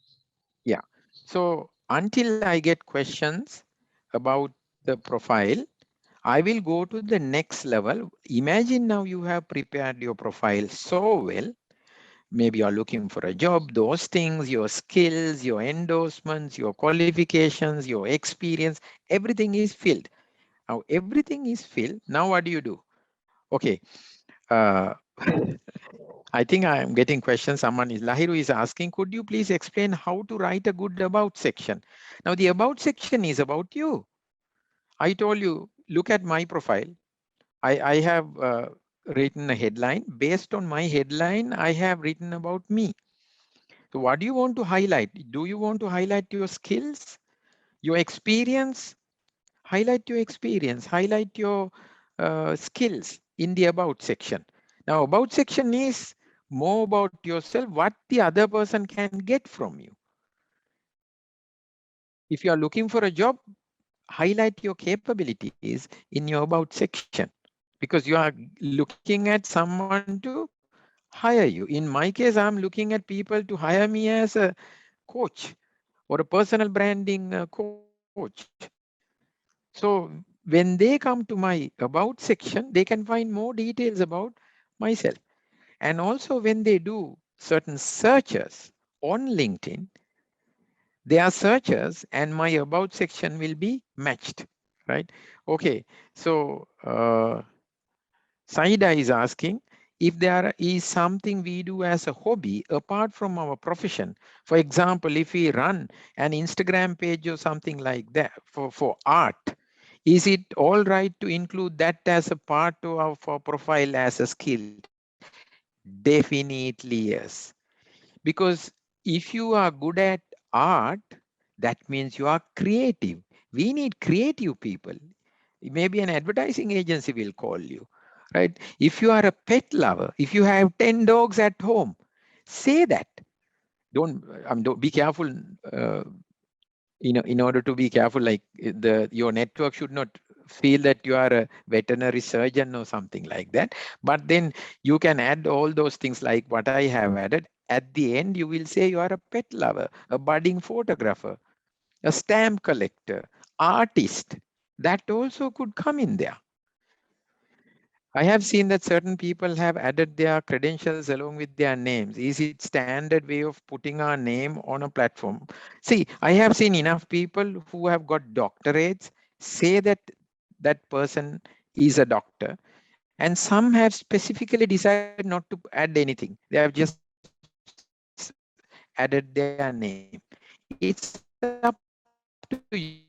Yeah. So until I get questions about the profile, I will go to the next level. Imagine now you have prepared your profile so well. Maybe you're looking for a job, those things, your skills, your endorsements, your qualifications, your experience, everything is filled. Now everything is filled. Now what do you do? Okay. Uh, I think I am getting questions. Someone is Lahiru is asking, could you please explain how to write a good about section? Now the about section is about you. I told you, look at my profile. I have written a headline. Based on my headline, I have written about me. So what do you want to highlight? Do you want to highlight your skills, your experience? Highlight your experience, highlight your skills in the about section. Now, about section is more about yourself, what the other person can get from you. If you are looking for a job, highlight your capabilities in your about section, because you are looking at someone to hire you. In my case, I'm looking at people to hire me as a coach or a personal branding coach. So when they come to my about section, they can find more details about myself. And also when they do certain searches on LinkedIn, their searches and my about section will be matched, right? Okay, so Saida is asking, if there is something we do as a hobby apart from our profession. For example, if we run an Instagram page or something like that for art, is it all right to include that as a part of our profile as a skill? Definitely yes. Because if you are good at art, that means you are creative. We need creative people. Maybe an advertising agency will call you, right? If you are a pet lover, if you have 10 dogs at home, say that. Don't be careful. In order to be careful, like your network should not feel that you are a veterinary surgeon or something like that. But then you can add all those things like what I have added. At the end, you will say you are a pet lover, a budding photographer, a stamp collector, artist. That also could come in there. I have seen that certain people have added their credentials along with their names. Is it standard way of putting our name on a platform? See, I have seen enough people who have got doctorates say that that person is a doctor, and some have specifically decided not to add anything. They have just added their name. It's up to you. You can decide what to add there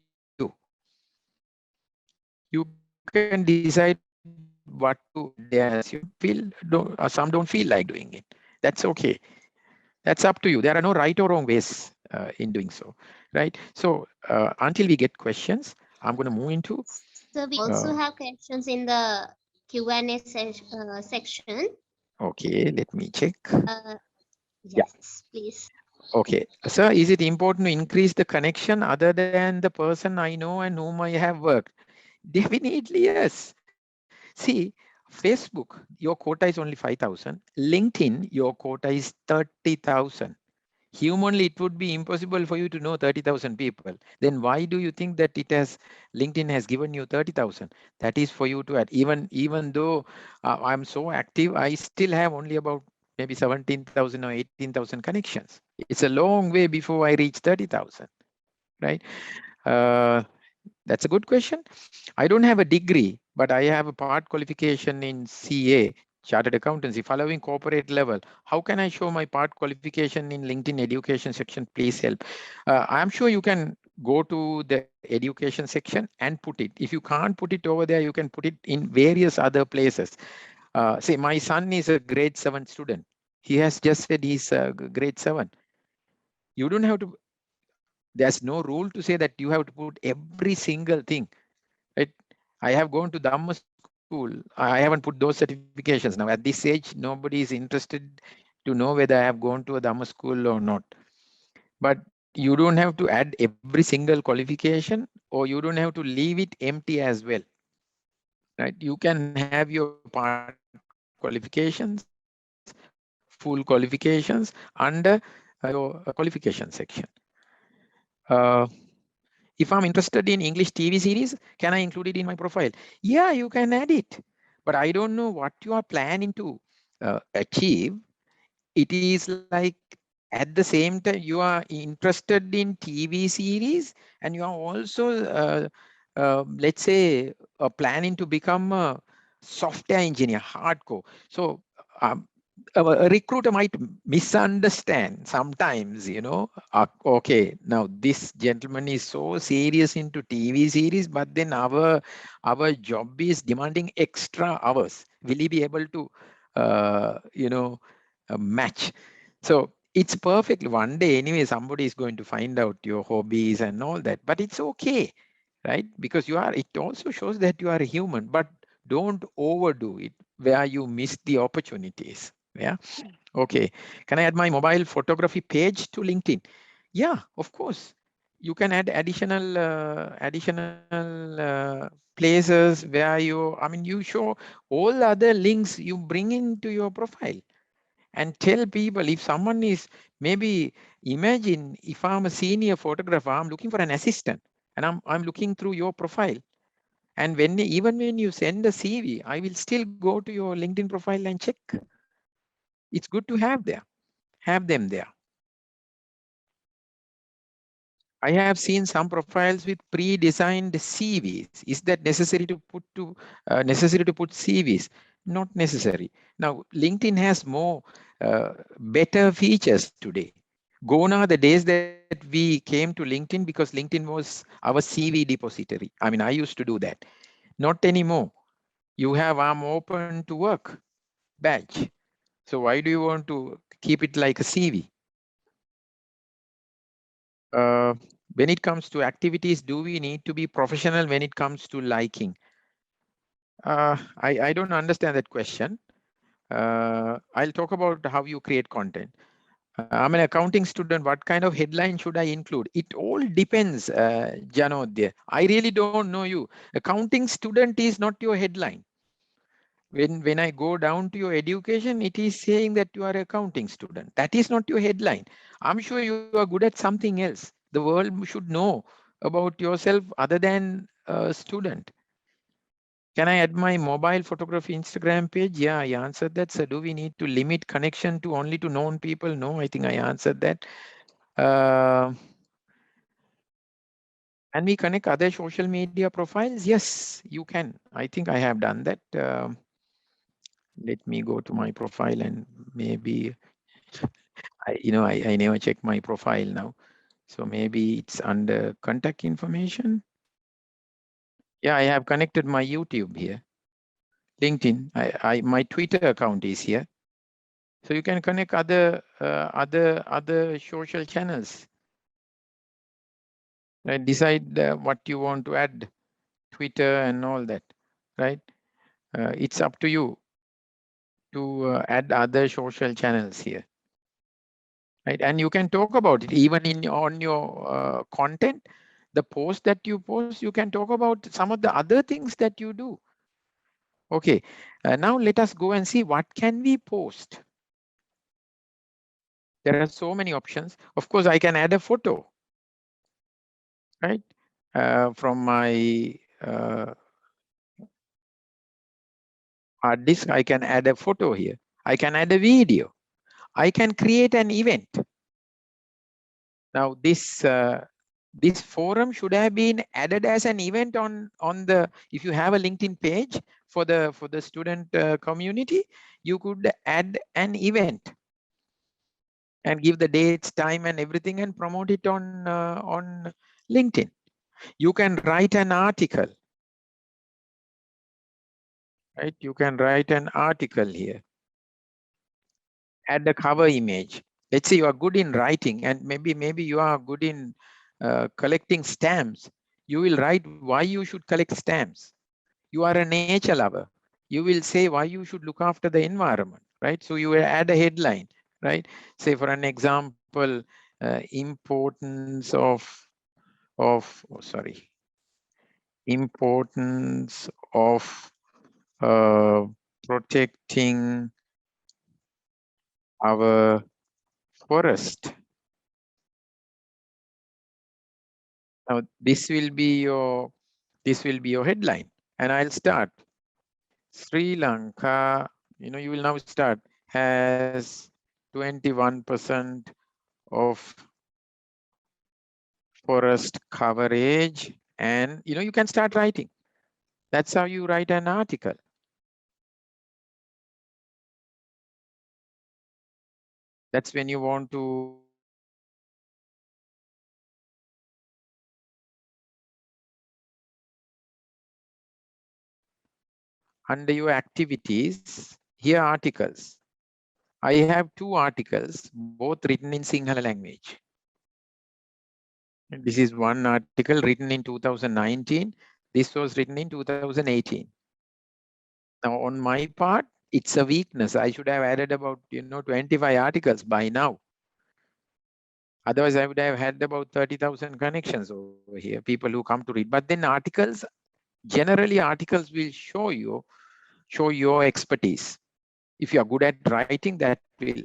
as you some don't feel like doing it. That's okay. That's up to you. There are no right or wrong ways in doing so, right? So until we get questions, I'm going to move into. So we also have questions in the Q&A section. Okay, let me check. Uh, Yeah. yes, please. Okay. Sir, is it important to increase the connection other than the person I know and whom I have worked? Definitely, yes. See, Facebook, your quota is only 5,000. LinkedIn, your quota is 30,000. Humanly, it would be impossible for you to know 30,000 people. Then why do you think that LinkedIn has given you 30,000? That is for you to add. Even though I'm so active, I still have only about maybe 17,000 or 18,000 connections. It's a long way before I reach 30,000, right? Uh, that's a good question. I don't have a degree, but I have a part qualification in CA, Chartered Accountancy, following corporate level. How can I show my part qualification in LinkedIn education section? Please help. I'm sure you can go to the education section and put it. If you can't put it over there, you can put it in various other places. Say, my son is a grade 7 student. He has just said he's grade 7. You don't have to, there's no rule to say that you have to put every single thing, right? I have gone to Dhamma school. I haven't put those certifications. Now at this age, nobody is interested to know whether I have gone to a Dhamma school or not. But you don't have to add every single qualification, or you don't have to leave it empty as well, right? You can have your part qualifications, full qualifications under your qualification section. Uh, If I'm interested in English TV series, can I include it in my profile? Yeah, you can add it. But I don't know what you are planning to achieve. It is like at the same time you are interested in TV series and you are also, let's say, planning to become a software engineer, hardcore. So um, a recruiter might misunderstand sometimes, okay, now this gentleman is so serious into TV series, but then our job is demanding extra hours. Will he be able to, match? So it's perfect. One day, anyway, somebody is going to find out your hobbies and all that, but it's okay, right? Because it also shows that you are a human, but don't overdo it where you miss the opportunities. Yeah. Okay. Can I add my mobile photography page to LinkedIn? Yeah, of course. You can add additional places where you show all other links you bring into your profile and tell people. If someone is, maybe imagine if I'm a senior photographer, I'm looking for an assistant and I'm looking through your profile. And even when you send a CV, I will still go to your LinkedIn profile and check. It's good to have them there. I have seen some profiles with pre-designed CVs. Is that necessary to put CVs? Not necessary. Now, LinkedIn has more better features today. Gone are the days that we came to LinkedIn because LinkedIn was our CV depository. I mean, I used to do that. Not anymore. You have I'm open to work badge. So why do you want to keep it like a CV? When it comes to activities, do we need to be professional when it comes to liking? I don't understand that question. I'll talk about how you create content. I'm an accounting student. What kind of headline should I include? It all depends, Janodya. I really don't know you. Accounting student is not your headline. When I go down to your education, it is saying that you are an accounting student. That is not your headline. I'm sure you are good at something else. The world should know about yourself other than a student. Can I add my mobile photography Instagram page? Yeah, I answered that. So do we need to limit connection to only to known people? No, I think I answered that. Can we connect other social media profiles? Yes, you can. I think I have done that. Let me go to my profile and maybe I never check my profile now. So maybe it's under contact information. Yeah, I have connected my YouTube here. LinkedIn, my Twitter account is here. So you can connect other social channels. Right? Decide what you want to add, Twitter and all that, right? It's up to you to add other social channels here. Right? And you can talk about it even on your content, the post that you post, you can talk about some of the other things that you do. Okay, now let us go and see what can we post. There are so many options. Of course, I can add a photo, right? From my hard disk, I can add a photo here. I can add a video. I can create an event. Now this forum should have been added as an event on the, if you have a LinkedIn page for the student community, you could add an event and give the dates, time and everything and promote it on LinkedIn. You can write an article, right? You can write an article here. Add the cover image. Let's say you are good in writing and maybe you are good in collecting stamps. You will write why you should collect stamps. You are a nature lover. You will say why you should look after the environment, right? So you will add a headline, right? Say for an example, importance importance of protecting our forest. Now this will be your headline, and I'll start. Sri Lanka, you will now start, has 21% of forest coverage, and you can start writing. That's how you write an article. That's when you want to under your activities, here articles. I have two articles, both written in Sinhala language. This is one article written in 2019. This was written in 2018. Now, on my part, it's a weakness. I should have added about 25 articles by now. Otherwise, I would have had about 30,000 connections over here, people who come to read. But then generally articles will show your expertise. If you are good at writing, that will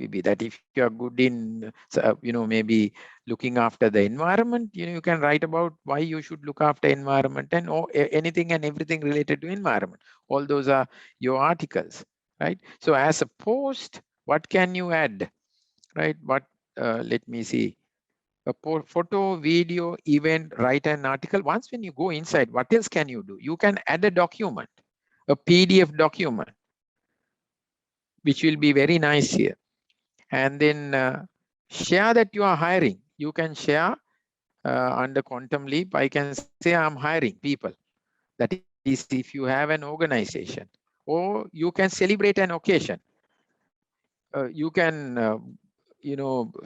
be that. If you are good in maybe looking after the environment, you can write about why you should look after environment and anything and everything related to environment. All those are your articles, right? So as a post, what can you add, right? Let me see. a photo, video, event, write an article. Once when you go inside, what else can you do? You can add a document, a PDF document, which will be very nice here. And then share that you are hiring. You can share under Quantum Leap. I can say I'm hiring people. That is if you have an organization, or you can celebrate an occasion. You can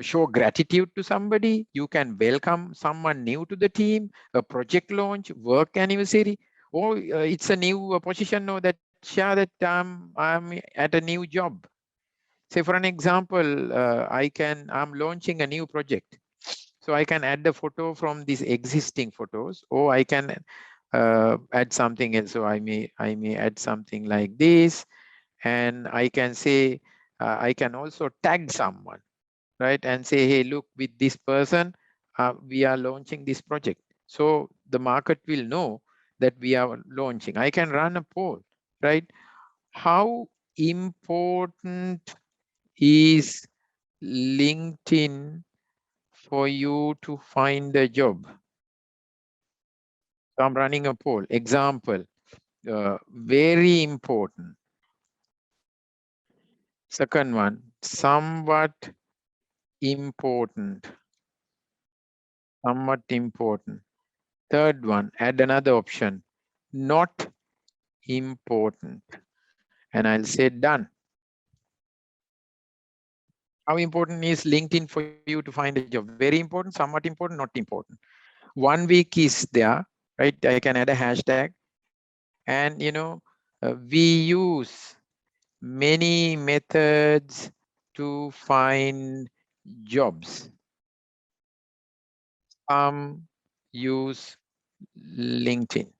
show gratitude to somebody. You can welcome someone new to the team, a project launch, work anniversary, or it's a new position. Or that share that I'm at a new job. Say for an example, I'm launching a new project, so I can add the photo from these existing photos, or I can add something else. So I may add something like this, and I can say I can also tag someone, right, and say, hey, look, with this person we are launching this project, so the market will know that we are launching. I can run a poll, right? How important is LinkedIn for you to find a job? So I'm running a poll. Example, very important. Second one, somewhat important. Somewhat important. Third one, add another option, not important. And I'll say done. How important is LinkedIn for you to find a job? Very important, somewhat important, not important. 1 week is there, right? I can add a hashtag. And we use many methods to find jobs. Some use LinkedIn.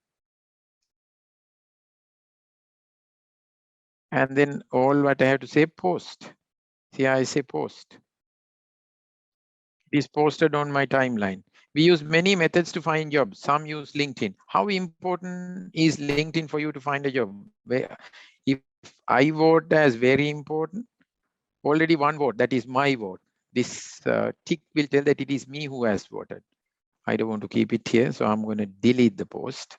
And then all what I have to say, post. See, I say post. It is posted on my timeline. We use many methods to find jobs. Some use LinkedIn. How important is LinkedIn for you to find a job? If I vote as very important, already one vote, that is my vote. This tick will tell that it is me who has voted. I don't want to keep it here, so I'm going to delete the post.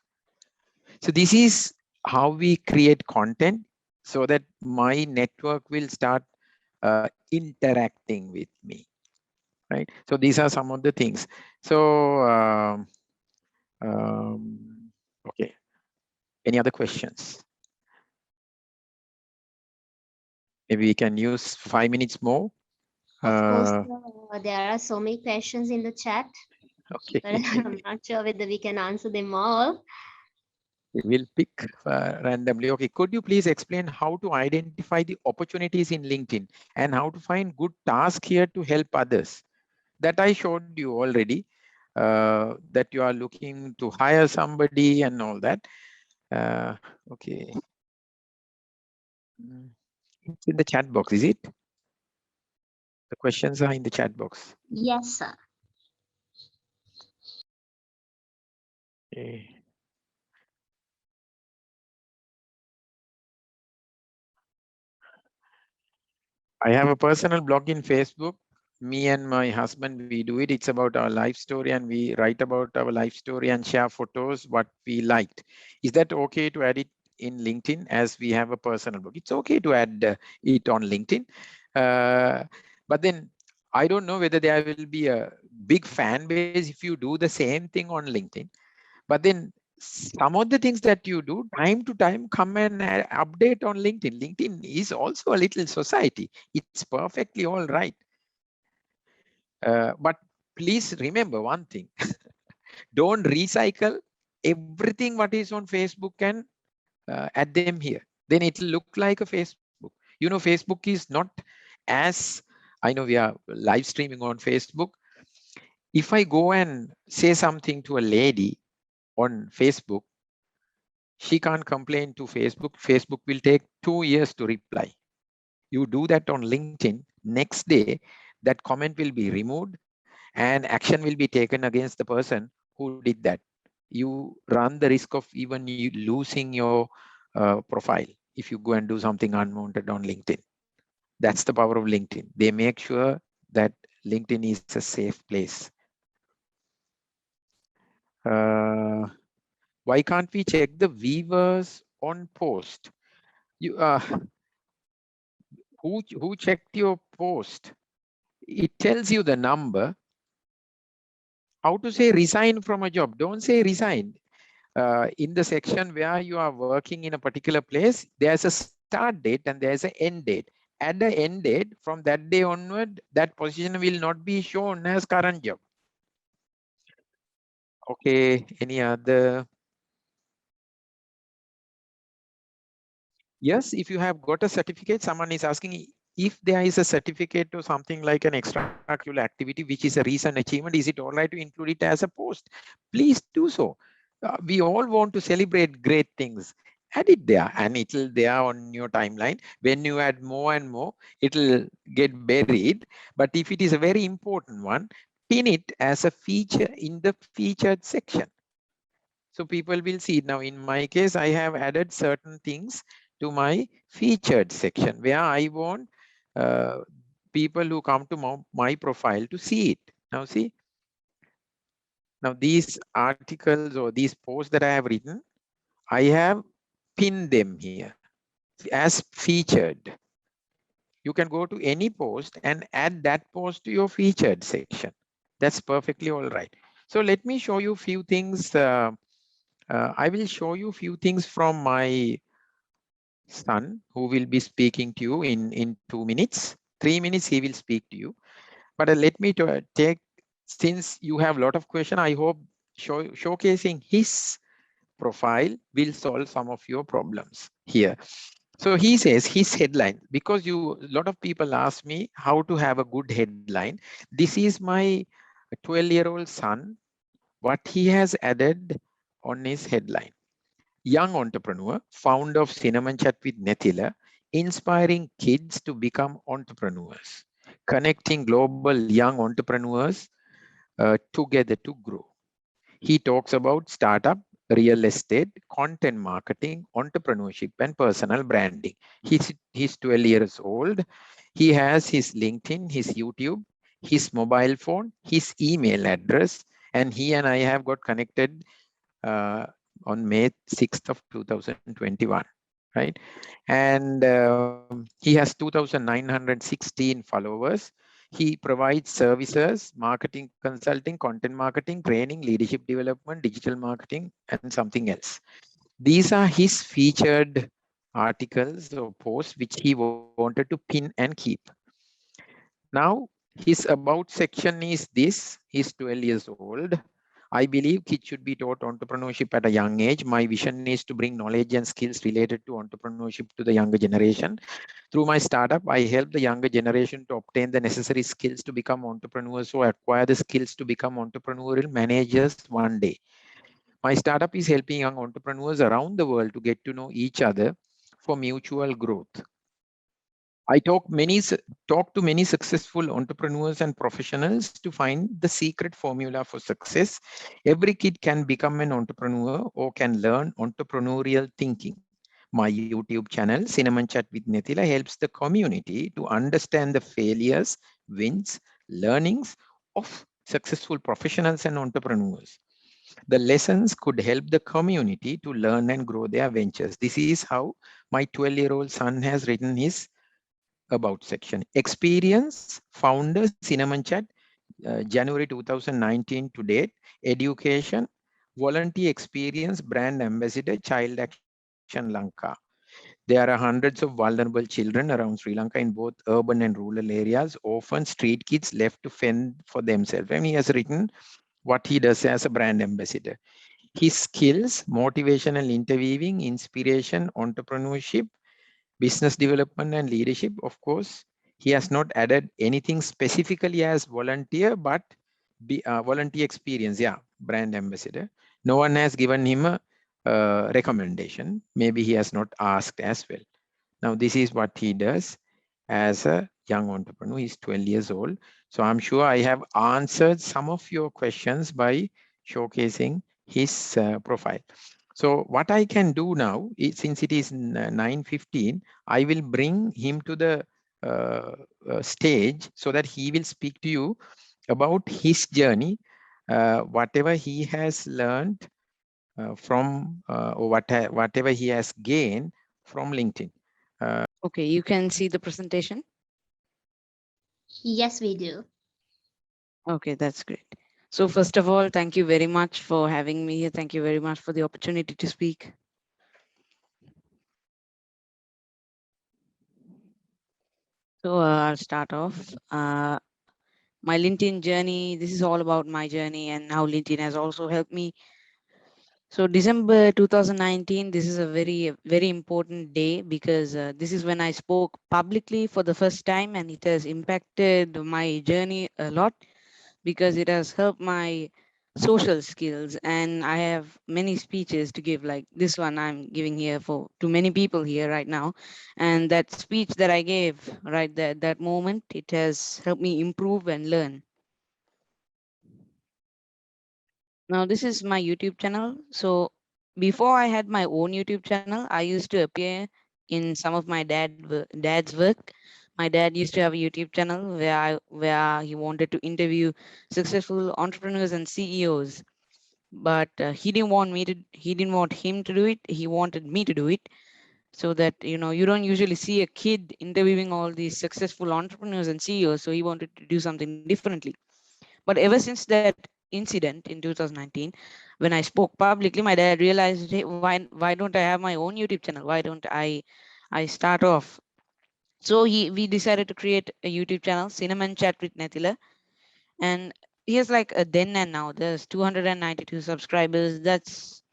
So this is how we create content so that my network will start interacting with me, right? So these are some of the things. So, okay. Any other questions? Maybe we can use 5 minutes more. Of course, there are so many questions in the chat, Okay. but I'm not sure whether we can answer them all. We will pick randomly. Okay, could you please explain how to identify the opportunities in LinkedIn and how to find good tasks here to help others? That I showed you already, that you are looking to hire somebody and all that. Okay. It's in the chat box, is it? The questions are in the chat box. Yes, sir. Okay. I have a personal blog in Facebook. Me and my husband, we do it. It's about our life story, and we write about our life story and share photos, what we liked. Is that okay to add it in LinkedIn as we have a personal blog? It's okay to add it on LinkedIn. But then I don't know whether there will be a big fan base if you do the same thing on LinkedIn. But then some of the things that you do time to time come and update on LinkedIn. LinkedIn is also a little society. It's perfectly all right. But please remember one thing. Don't recycle everything what is on Facebook and add them here. Then it'll look like a Facebook. Facebook is not as, I know we are live streaming on Facebook. If I go and say something to a lady on Facebook, she can't complain to Facebook. Facebook will take 2 years to reply. You do that on LinkedIn, next day, that comment will be removed and action will be taken against the person who did that. You run the risk of even you losing your profile if you go and do something unwanted on LinkedIn. That's the power of LinkedIn. They make sure that LinkedIn is a safe place Why can't we check the viewers on post? You who checked your post? It tells you the number. How to say resign from a job? Don't say resign. In the section where you are working in a particular place, there's a start date and there's an end date. Add the end date, from that day onward, that position will not be shown as current job. Okay, any other? Yes, if you have got a certificate, someone is asking if there is a certificate or something like an extracurricular activity, which is a recent achievement, is it all right to include it as a post? Please do so. We all want to celebrate great things. Add it there and it'll there on your timeline. When you add more and more, it'll get buried. But if it is a very important one, pin it as a feature in the featured section. So people will see it. Now, in my case, I have added certain things to my featured section where I want people who come to my profile to see it. Now, see, now these articles or these posts that I have written, I have pinned them here as featured. You can go to any post and add that post to your featured section. That's perfectly all right. So let me show you a few things. I will show you a few things from my son who will be speaking to you in 2 minutes. 3 minutes he will speak to you. But let me take, since you have a lot of questions, I hope showcasing his profile will solve some of your problems here. So he says his headline, because a lot of people ask me how to have a good headline. This is my 12-year-old son, what he has added on his headline. Young entrepreneur, founder of Cinnamon Chat with Nethila, inspiring kids to become entrepreneurs, connecting global young entrepreneurs together to grow. He talks about startup, real estate, content marketing, entrepreneurship, and personal branding. He's 12 years old. He has his LinkedIn, his YouTube, his mobile phone, his email address, and he and I have got connected on May 6th of 2021, right? And he has 2,916 followers. He provides services, marketing consulting, content marketing, training, leadership development, digital marketing, and something else. These are his featured articles or posts which he wanted to pin and keep. Now, his about section is this. He's 12 years old. I believe kids should be taught entrepreneurship at a young age. My vision is to bring knowledge and skills related to entrepreneurship to the younger generation. Through my startup, I help the younger generation to obtain the necessary skills to become entrepreneurs or acquire the skills to become entrepreneurial managers one day. My startup is helping young entrepreneurs around the world to get to know each other for mutual growth. I talk to many successful entrepreneurs and professionals to find the secret formula for success. Every kid can become an entrepreneur or can learn entrepreneurial thinking. My YouTube channel, Cinnamon Chat with Nethila, helps the community to understand the failures, wins, learnings of successful professionals and entrepreneurs. The lessons could help the community to learn and grow their ventures. This is how my 12-year-old son has written his about section. Experience, founder, Cinnamon Chat, January 2019 to date. Education, volunteer experience, brand ambassador, Child Action Lanka. There are hundreds of vulnerable children around Sri Lanka in both urban and rural areas, often street kids left to fend for themselves. And he has written what he does as a brand ambassador. His skills, motivational interviewing, inspiration, entrepreneurship, business development and leadership. Of course, he has not added anything specifically as volunteer, but volunteer experience. Yeah, brand ambassador. No one has given him a recommendation. Maybe he has not asked as well. Now, this is what he does as a young entrepreneur. He's 12 years old. So I'm sure I have answered some of your questions by showcasing his profile. So what I can do now, since it is 9:15, I will bring him to the stage so that he will speak to you about his journey whatever he has learned from or whatever he has gained from LinkedIn. Okay, you can see the presentation. Yes, we do. Okay, that's great. So first of all, thank you very much for having me here. Thank you very much for the opportunity to speak. So I'll start off. My LinkedIn journey, this is all about my journey and how LinkedIn has also helped me. So December 2019, this is a very important day because this is when I spoke publicly for the first time, and it has impacted my journey a lot because it has helped my social skills. And I have many speeches to give, like this one I'm giving here for to many people here right now. And that speech that I gave right there, that moment, it has helped me improve and learn. Now this is my YouTube channel. So before I had my own YouTube channel, I used to appear in some of my dad's work. My dad used to have a YouTube channel where he wanted to interview successful entrepreneurs and CEOs. But he didn't want him to do it. He wanted me to do it, so that you don't usually see a kid interviewing all these successful entrepreneurs and CEOs. So he wanted to do something differently. But ever since that incident in 2019, when I spoke publicly, my dad realized, hey, why don't I have my own YouTube channel? Why don't I start off? So we decided to create a YouTube channel, Cinnamon Chat with Nethila. And here's like a then and now. There's 292 subscribers. That's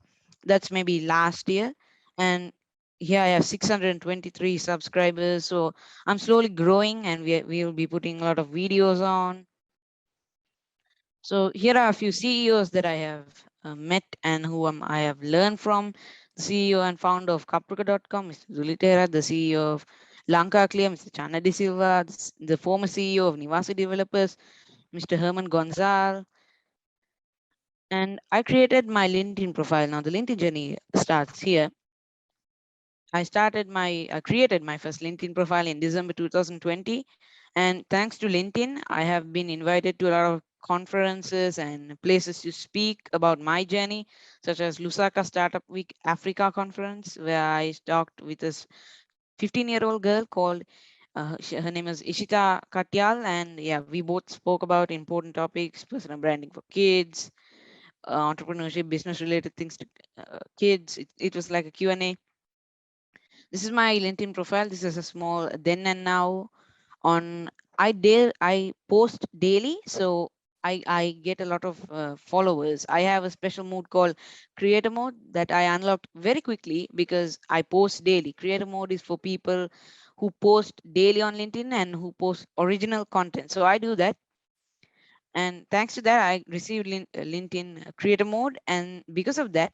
maybe last year. And here I have 623 subscribers. So I'm slowly growing, and we'll be putting a lot of videos on. So here are a few CEOs that I have met and I have learned from. The CEO and founder of Caprica.com, Mr. Zulitera, the CEO of Lanka Clear, Mr. Chana De Silva, the former CEO of Nimasath Developers, Mr. Herman Gonzal. And I created my LinkedIn profile. Now the LinkedIn journey starts here. I created my first LinkedIn profile in December 2020. And thanks to LinkedIn, I have been invited to a lot of conferences and places to speak about my journey, such as Lusaka Startup Week Africa Conference, where I talked with this 15-year-old girl called, her name is Ishita Katyal. And yeah, we both spoke about important topics, personal branding for kids, entrepreneurship, business related things to kids. It was like a Q&A. This is my LinkedIn profile. This is a small then and now on. I post daily, so I get a lot of followers. I have a special mode called creator mode that I unlocked very quickly because I post daily. Creator mode is for people who post daily on LinkedIn and who post original content. So I do that. And thanks to that, I received LinkedIn creator mode. And because of that,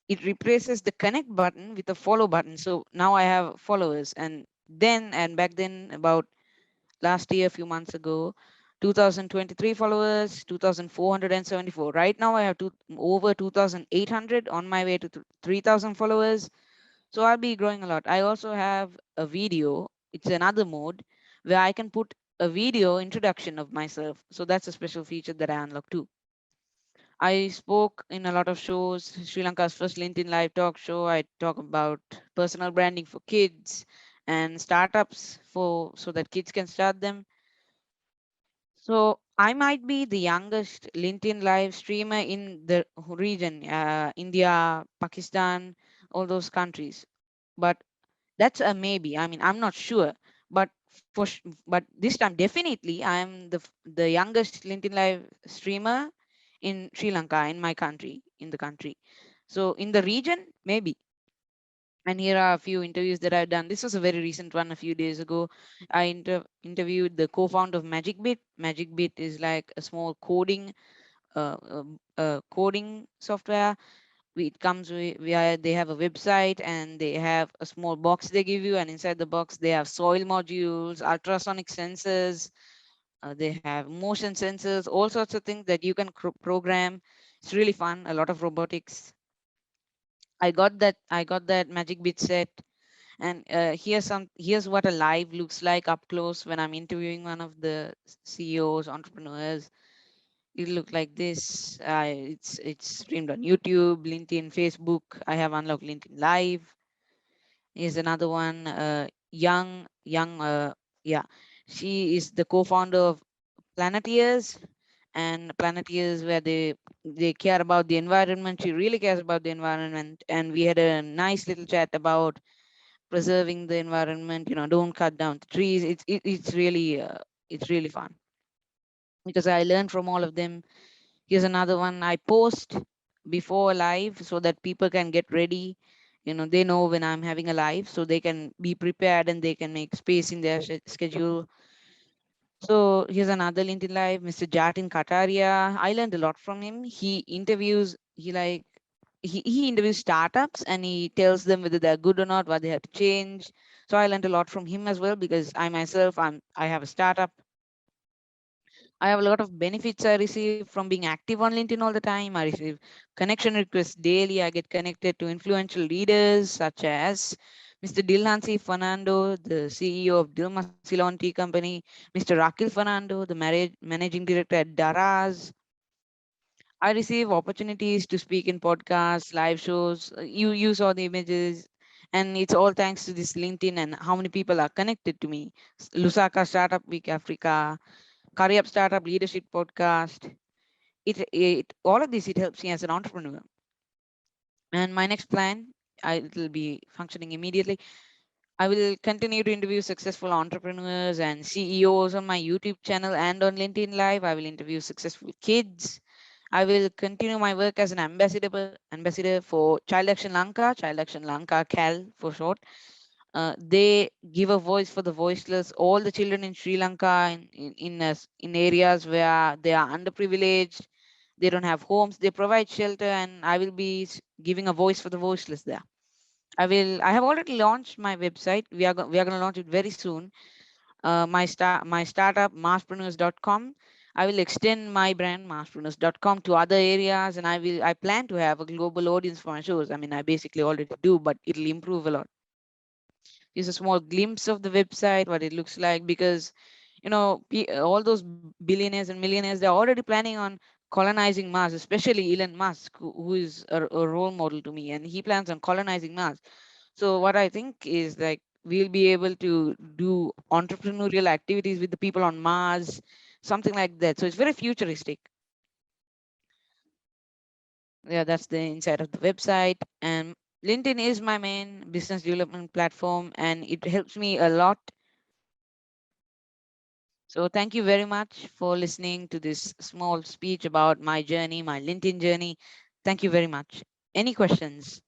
it replaces the connect button with the follow button. So now I have followers. And back then, about last year, a few months ago, 2023 followers, 2,474. Right now I have over 2,800, on my way to 3,000 followers. So I'll be growing a lot. I also have a video. It's another mode where I can put a video introduction of myself. So that's a special feature that I unlocked too. I spoke in a lot of shows. Sri Lanka's first LinkedIn live talk show. I talk about personal branding for kids and startups so that kids can start them. So I might be the youngest LinkedIn live streamer in the region, India, Pakistan, all those countries. But that's a maybe. I mean, I'm not sure. But but this time definitely I'm the youngest LinkedIn live streamer in Sri Lanka, in my country, in the country. So in the region, maybe. And here are a few interviews that I've done. This was a very recent one a few days ago. I interviewed the co-founder of MagicBit. MagicBit is like a small coding software. It comes with where they have a website and they have a small box they give you, and inside the box they have soil modules, ultrasonic sensors, they have motion sensors, all sorts of things that you can program. It's really fun. A lot of robotics. I got that magic bit set. And here's what a live looks like up close when I'm interviewing one of the CEOs, entrepreneurs. it look like this. It's streamed on YouTube, LinkedIn, Facebook. I have unlocked LinkedIn Live. Is another one. Yeah, she is the co-founder of Planeteers, and Planeteers where they care about the environment. She really cares about the environment, and we had a nice little chat about preserving the environment. Don't cut down the trees. It's really fun because I learned from all of them. Here's another one. I post before live so that people can get ready. They know when I'm having a live, so they can be prepared and they can make space in their schedule. So here's another LinkedIn live, Mr. Jatin Kataria. I learned a lot from him. He interviews startups and he tells them whether they're good or not, what they have to change. So I learned a lot from him as well because I have a startup. I have a lot of benefits I receive from being active on LinkedIn all the time. I receive connection requests daily. I get connected to influential leaders such as Mr. Dilhansi Fernando, the CEO of Dilma Ceylon Tea Company, Mr. Rakil Fernando, the managing director at Daraz. I receive opportunities to speak in podcasts, live shows. You saw the images, and it's all thanks to this LinkedIn and how many people are connected to me. Lusaka Startup Week Africa, Career Up Startup Leadership Podcast. It all of this it helps me as an entrepreneur. And my next plan, it will be functioning immediately. I will continue to interview successful entrepreneurs and CEOs on my YouTube channel and on LinkedIn Live. I will interview successful kids. I will continue my work as an ambassador for Child Action Lanka, CAL for short. They give a voice for the voiceless, all the children in Sri Lanka, in areas where they are underprivileged, they don't have homes, they provide shelter, and I will be giving a voice for the voiceless there. I have already launched my website. We are going to launch it very soon. My startup masspreneurs.com. I will extend my brand masspreneurs.com to other areas, and I plan to have a global audience for my shows. I mean, I basically already do, but it'll improve a lot. Is a small glimpse of the website, what it looks like, because all those billionaires and millionaires, they're already planning on colonizing Mars, especially Elon Musk, who is a role model to me, and he plans on colonizing Mars. So what I think is like we'll be able to do entrepreneurial activities with the people on Mars, something like that. So it's very futuristic. Yeah, that's the inside of the website. And LinkedIn is my main business development platform, and it helps me a lot. So thank you very much for listening to this small speech about my journey, my LinkedIn journey. Thank you very much. Any questions?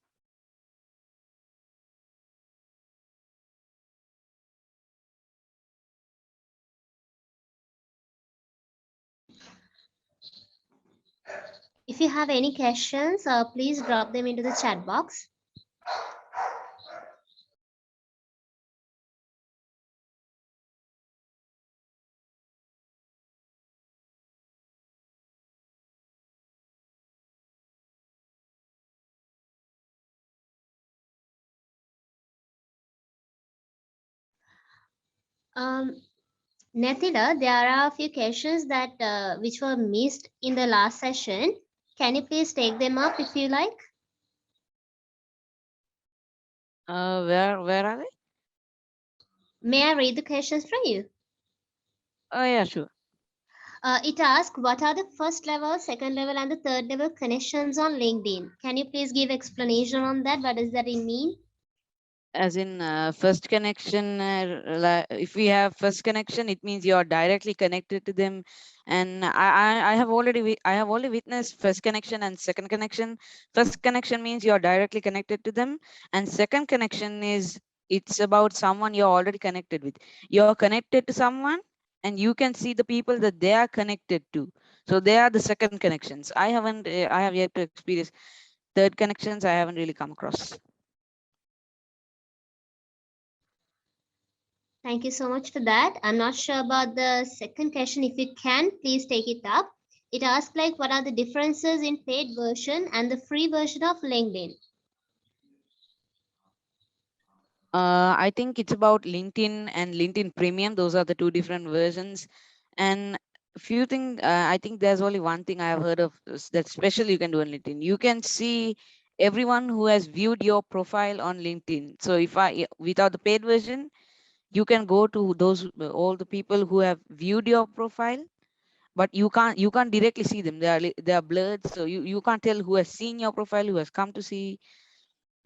If you have any questions, please drop them into the chat box. Um, Nethila, there are a few questions that which were missed in the last session. Can you please take them up if you like? Where are they? May I read the questions for you? Oh yeah, sure. It asks, what are the first level, second level, and the third level connections on LinkedIn? Can you please give explanation on that? What does that mean? As in first connection, if we have first connection, it means you are directly connected to them. And I have already witnessed first connection and second connection. First connection means you are directly connected to them, and second connection is it's about someone you're already connected with. You're connected to someone and you can see the people that they are connected to. So they are the second connections. I have yet to experience third connections. I haven't really come across. Thank you so much for that. I'm not sure about the second question. If you can, please take it up. It asks like, what are the differences in paid version and the free version of LinkedIn? I think it's about LinkedIn and LinkedIn Premium. Those are the two different versions. And few things. I think there's only one thing I have heard of that special you can do on LinkedIn. You can see everyone who has viewed your profile on LinkedIn. So if without the paid version, you can go to those all the people who have viewed your profile, but you can't directly see them. They are blurred, so you can't tell who has seen your profile, who has come to see.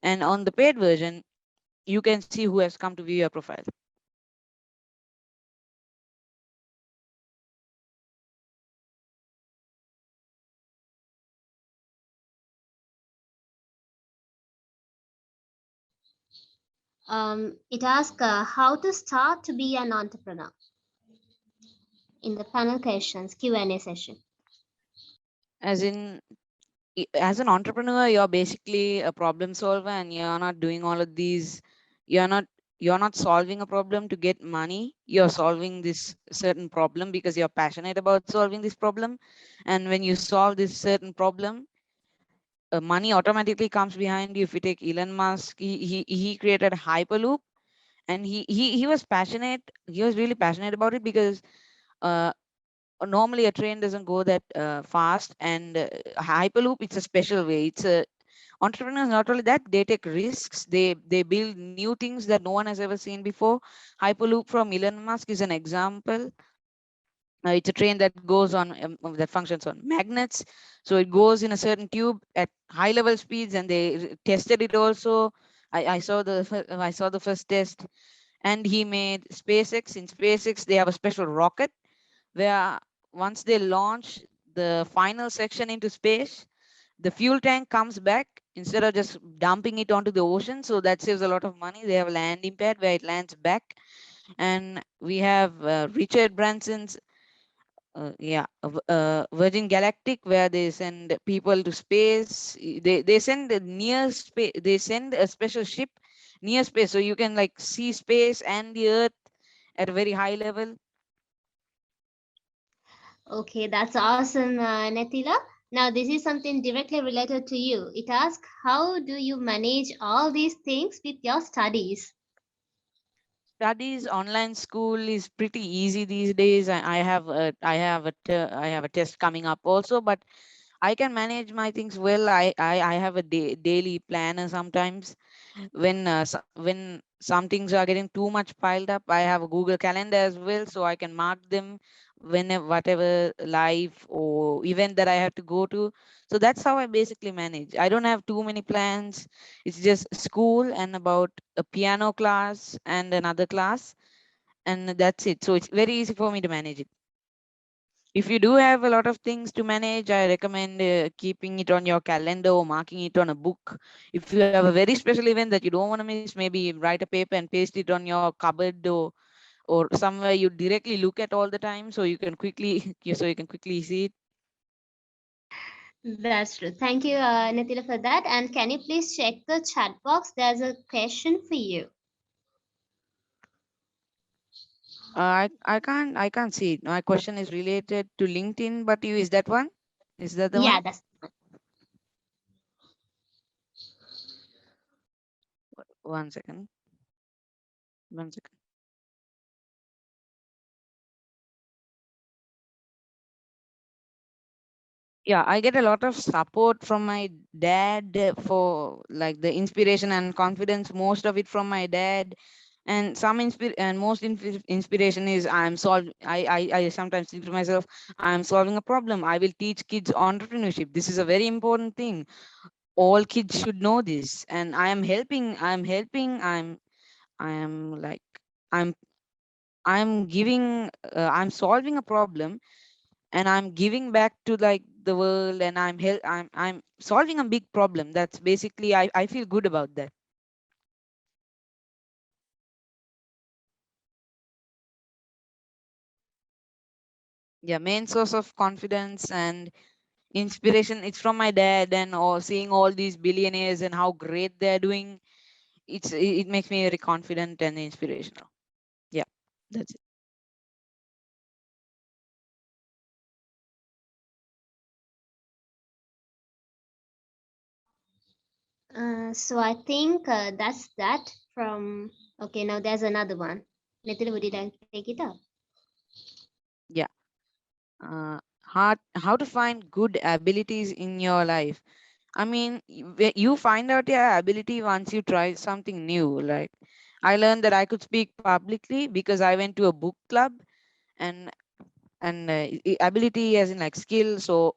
And on the paid version, you can see who has come to view your profile. It asks how to start to be an entrepreneur in the panel questions Q&A session. As in, as an entrepreneur, you're basically a problem solver, and you're not doing all of these. You're not you're not solving a problem to get money. You're solving this certain problem because you're passionate about solving this problem. And when you solve this certain problem, money automatically comes behind you. If you take Elon Musk, he created Hyperloop, and he was passionate. He was really passionate about it because uh, normally a train doesn't go that fast, and Hyperloop, it's a special way. It's a Entrepreneurs, not only that, they take risks. They build new things that no one has ever seen before. Hyperloop from Elon Musk is an example. It's a train that goes on that functions on magnets. So it goes in a certain tube at high level speeds, and they tested it also. I saw the first test. And he made SpaceX. In SpaceX, they have a special rocket where once they launch the final section into space, the fuel tank comes back instead of just dumping it onto the ocean. So that saves a lot of money. They have a landing pad where it lands back. And we have Richard Branson's Virgin Galactic, where they send people to space. They send a near space. They send a special ship near space, so you can like see space and the Earth at a very high level. Okay, that's awesome, Nethila. Now, this is something directly related to you. It asks, how do you manage all these things with your studies? Studies, online school is pretty easy these days. I have a test coming up also, but I can manage my things well. I have a daily planner sometimes. When some things are getting too much piled up, I have a Google Calendar as well, so I can mark them whenever whatever live or event that I have to go to. So that's how I basically manage. I don't have too many plans. It's just school and about a piano class and another class, and that's it. So it's very easy for me to manage it. If you do have a lot of things to manage, I recommend keeping it on your calendar or marking it on a book. If you have a very special event that you don't want to miss, maybe write a paper and paste it on your cupboard, or somewhere you directly look at all the time, so you can quickly see it. That's true. Thank you, Nethila, for that. And can you please check the chat box? There's a question for you. I can't see it. My question is related to LinkedIn, but you is that one? Is that the Yeah, one? that's 1 second. 1 second. Yeah, I get a lot of support from my dad for like the inspiration and confidence, most of it from my dad. And most inspiration is I sometimes think to myself, I'm solving a problem. I will teach kids entrepreneurship. This is a very important thing. All kids should know this. And I am like I'm I'm solving a problem, and I'm giving back to like the world, and I'm solving a big problem. That's basically, I feel good about that. Yeah, main source of confidence and inspiration, it's from my dad, and or seeing all these billionaires and how great they're doing. It makes me very confident and inspirational. Yeah, that's it. so I think that's that from. Okay, now there's another one. Nethila, would you like to take it up? Yeah. how to find good abilities in your life. I mean, you find out your ability once you try something new. Like I learned that I could speak publicly because I went to a book club, and ability as in like skill. So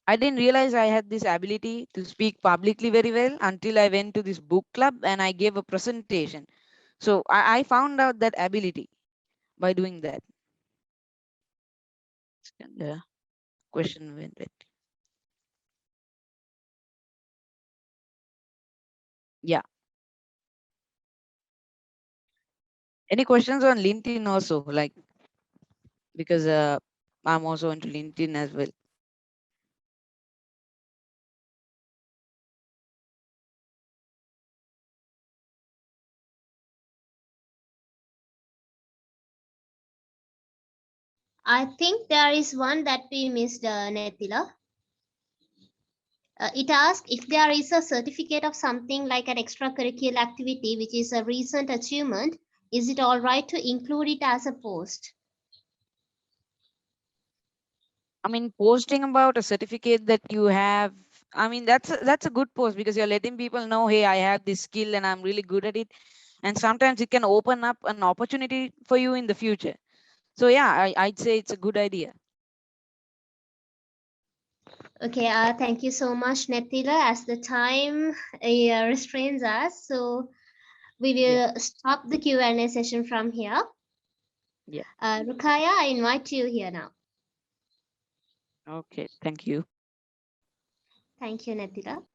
I didn't realize I had this ability to speak publicly very well until I went to this book club and I gave a presentation. So I found out that ability by doing that. And the question went right. Yeah. Any questions on LinkedIn also? Like because I'm also into LinkedIn as well. I think there is one that we missed, Nethila. It asks if there is a certificate of something like an extracurricular activity which is a recent achievement, is it all right to include it as a post? I mean, posting about a certificate that you have. I mean, that's a good post because you're letting people know, hey, I have this skill and I'm really good at it. And sometimes it can open up an opportunity for you in the future. So yeah, I'd say it's a good idea. Okay, thank you so much, Nethila. As the time restrains us, so we Yeah. will stop the Q&A session from here. Yeah. Rukaya, I invite you here now. Okay. Thank you. Thank you, Nethila.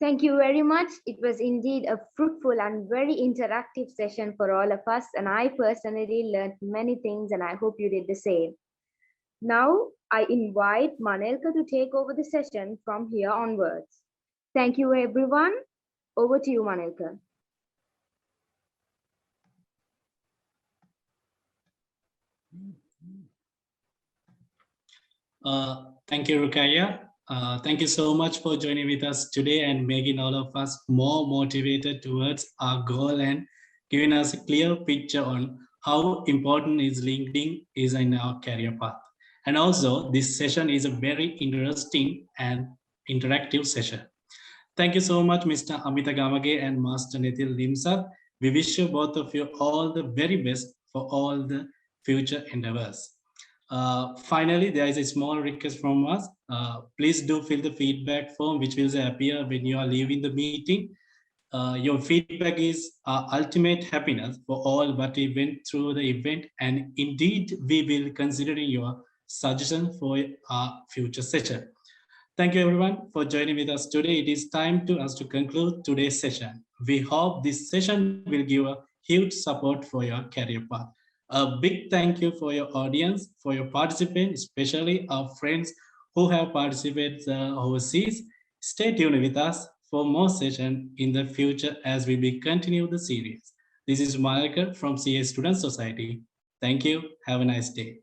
Thank you very much. It was indeed a fruitful and very interactive session for all of us, and I personally learned many things, and I hope you did the same. Now, I invite Manelka to take over the session from here onwards. Thank you, everyone. Over to you, Manelka. Thank you, Rukaya. Thank you so much for joining with us today and making all of us more motivated towards our goal and giving us a clear picture on how important is LinkedIn is in our career path. And also, this session is a very interesting and interactive session. Thank you so much, Mr. Amithe Gamage and Master Nethila Nimsath. We wish you both of you all the very best for all the future endeavors. Finally, there is a small request from us. Please do fill the feedback form, which will appear when you are leaving the meeting. Your feedback is our ultimate happiness for all what we went through the event, and indeed, we will consider your suggestion for our future session. Thank you everyone for joining with us today. It is time to us to conclude today's session. We hope this session will give a huge support for your career path. A big thank you for your audience, for your participants, especially our friends who have participated overseas. Stay tuned with us for more sessions in the future as we will continue the series. This is Malakar from CA Student Society. Thank you. Have a nice day.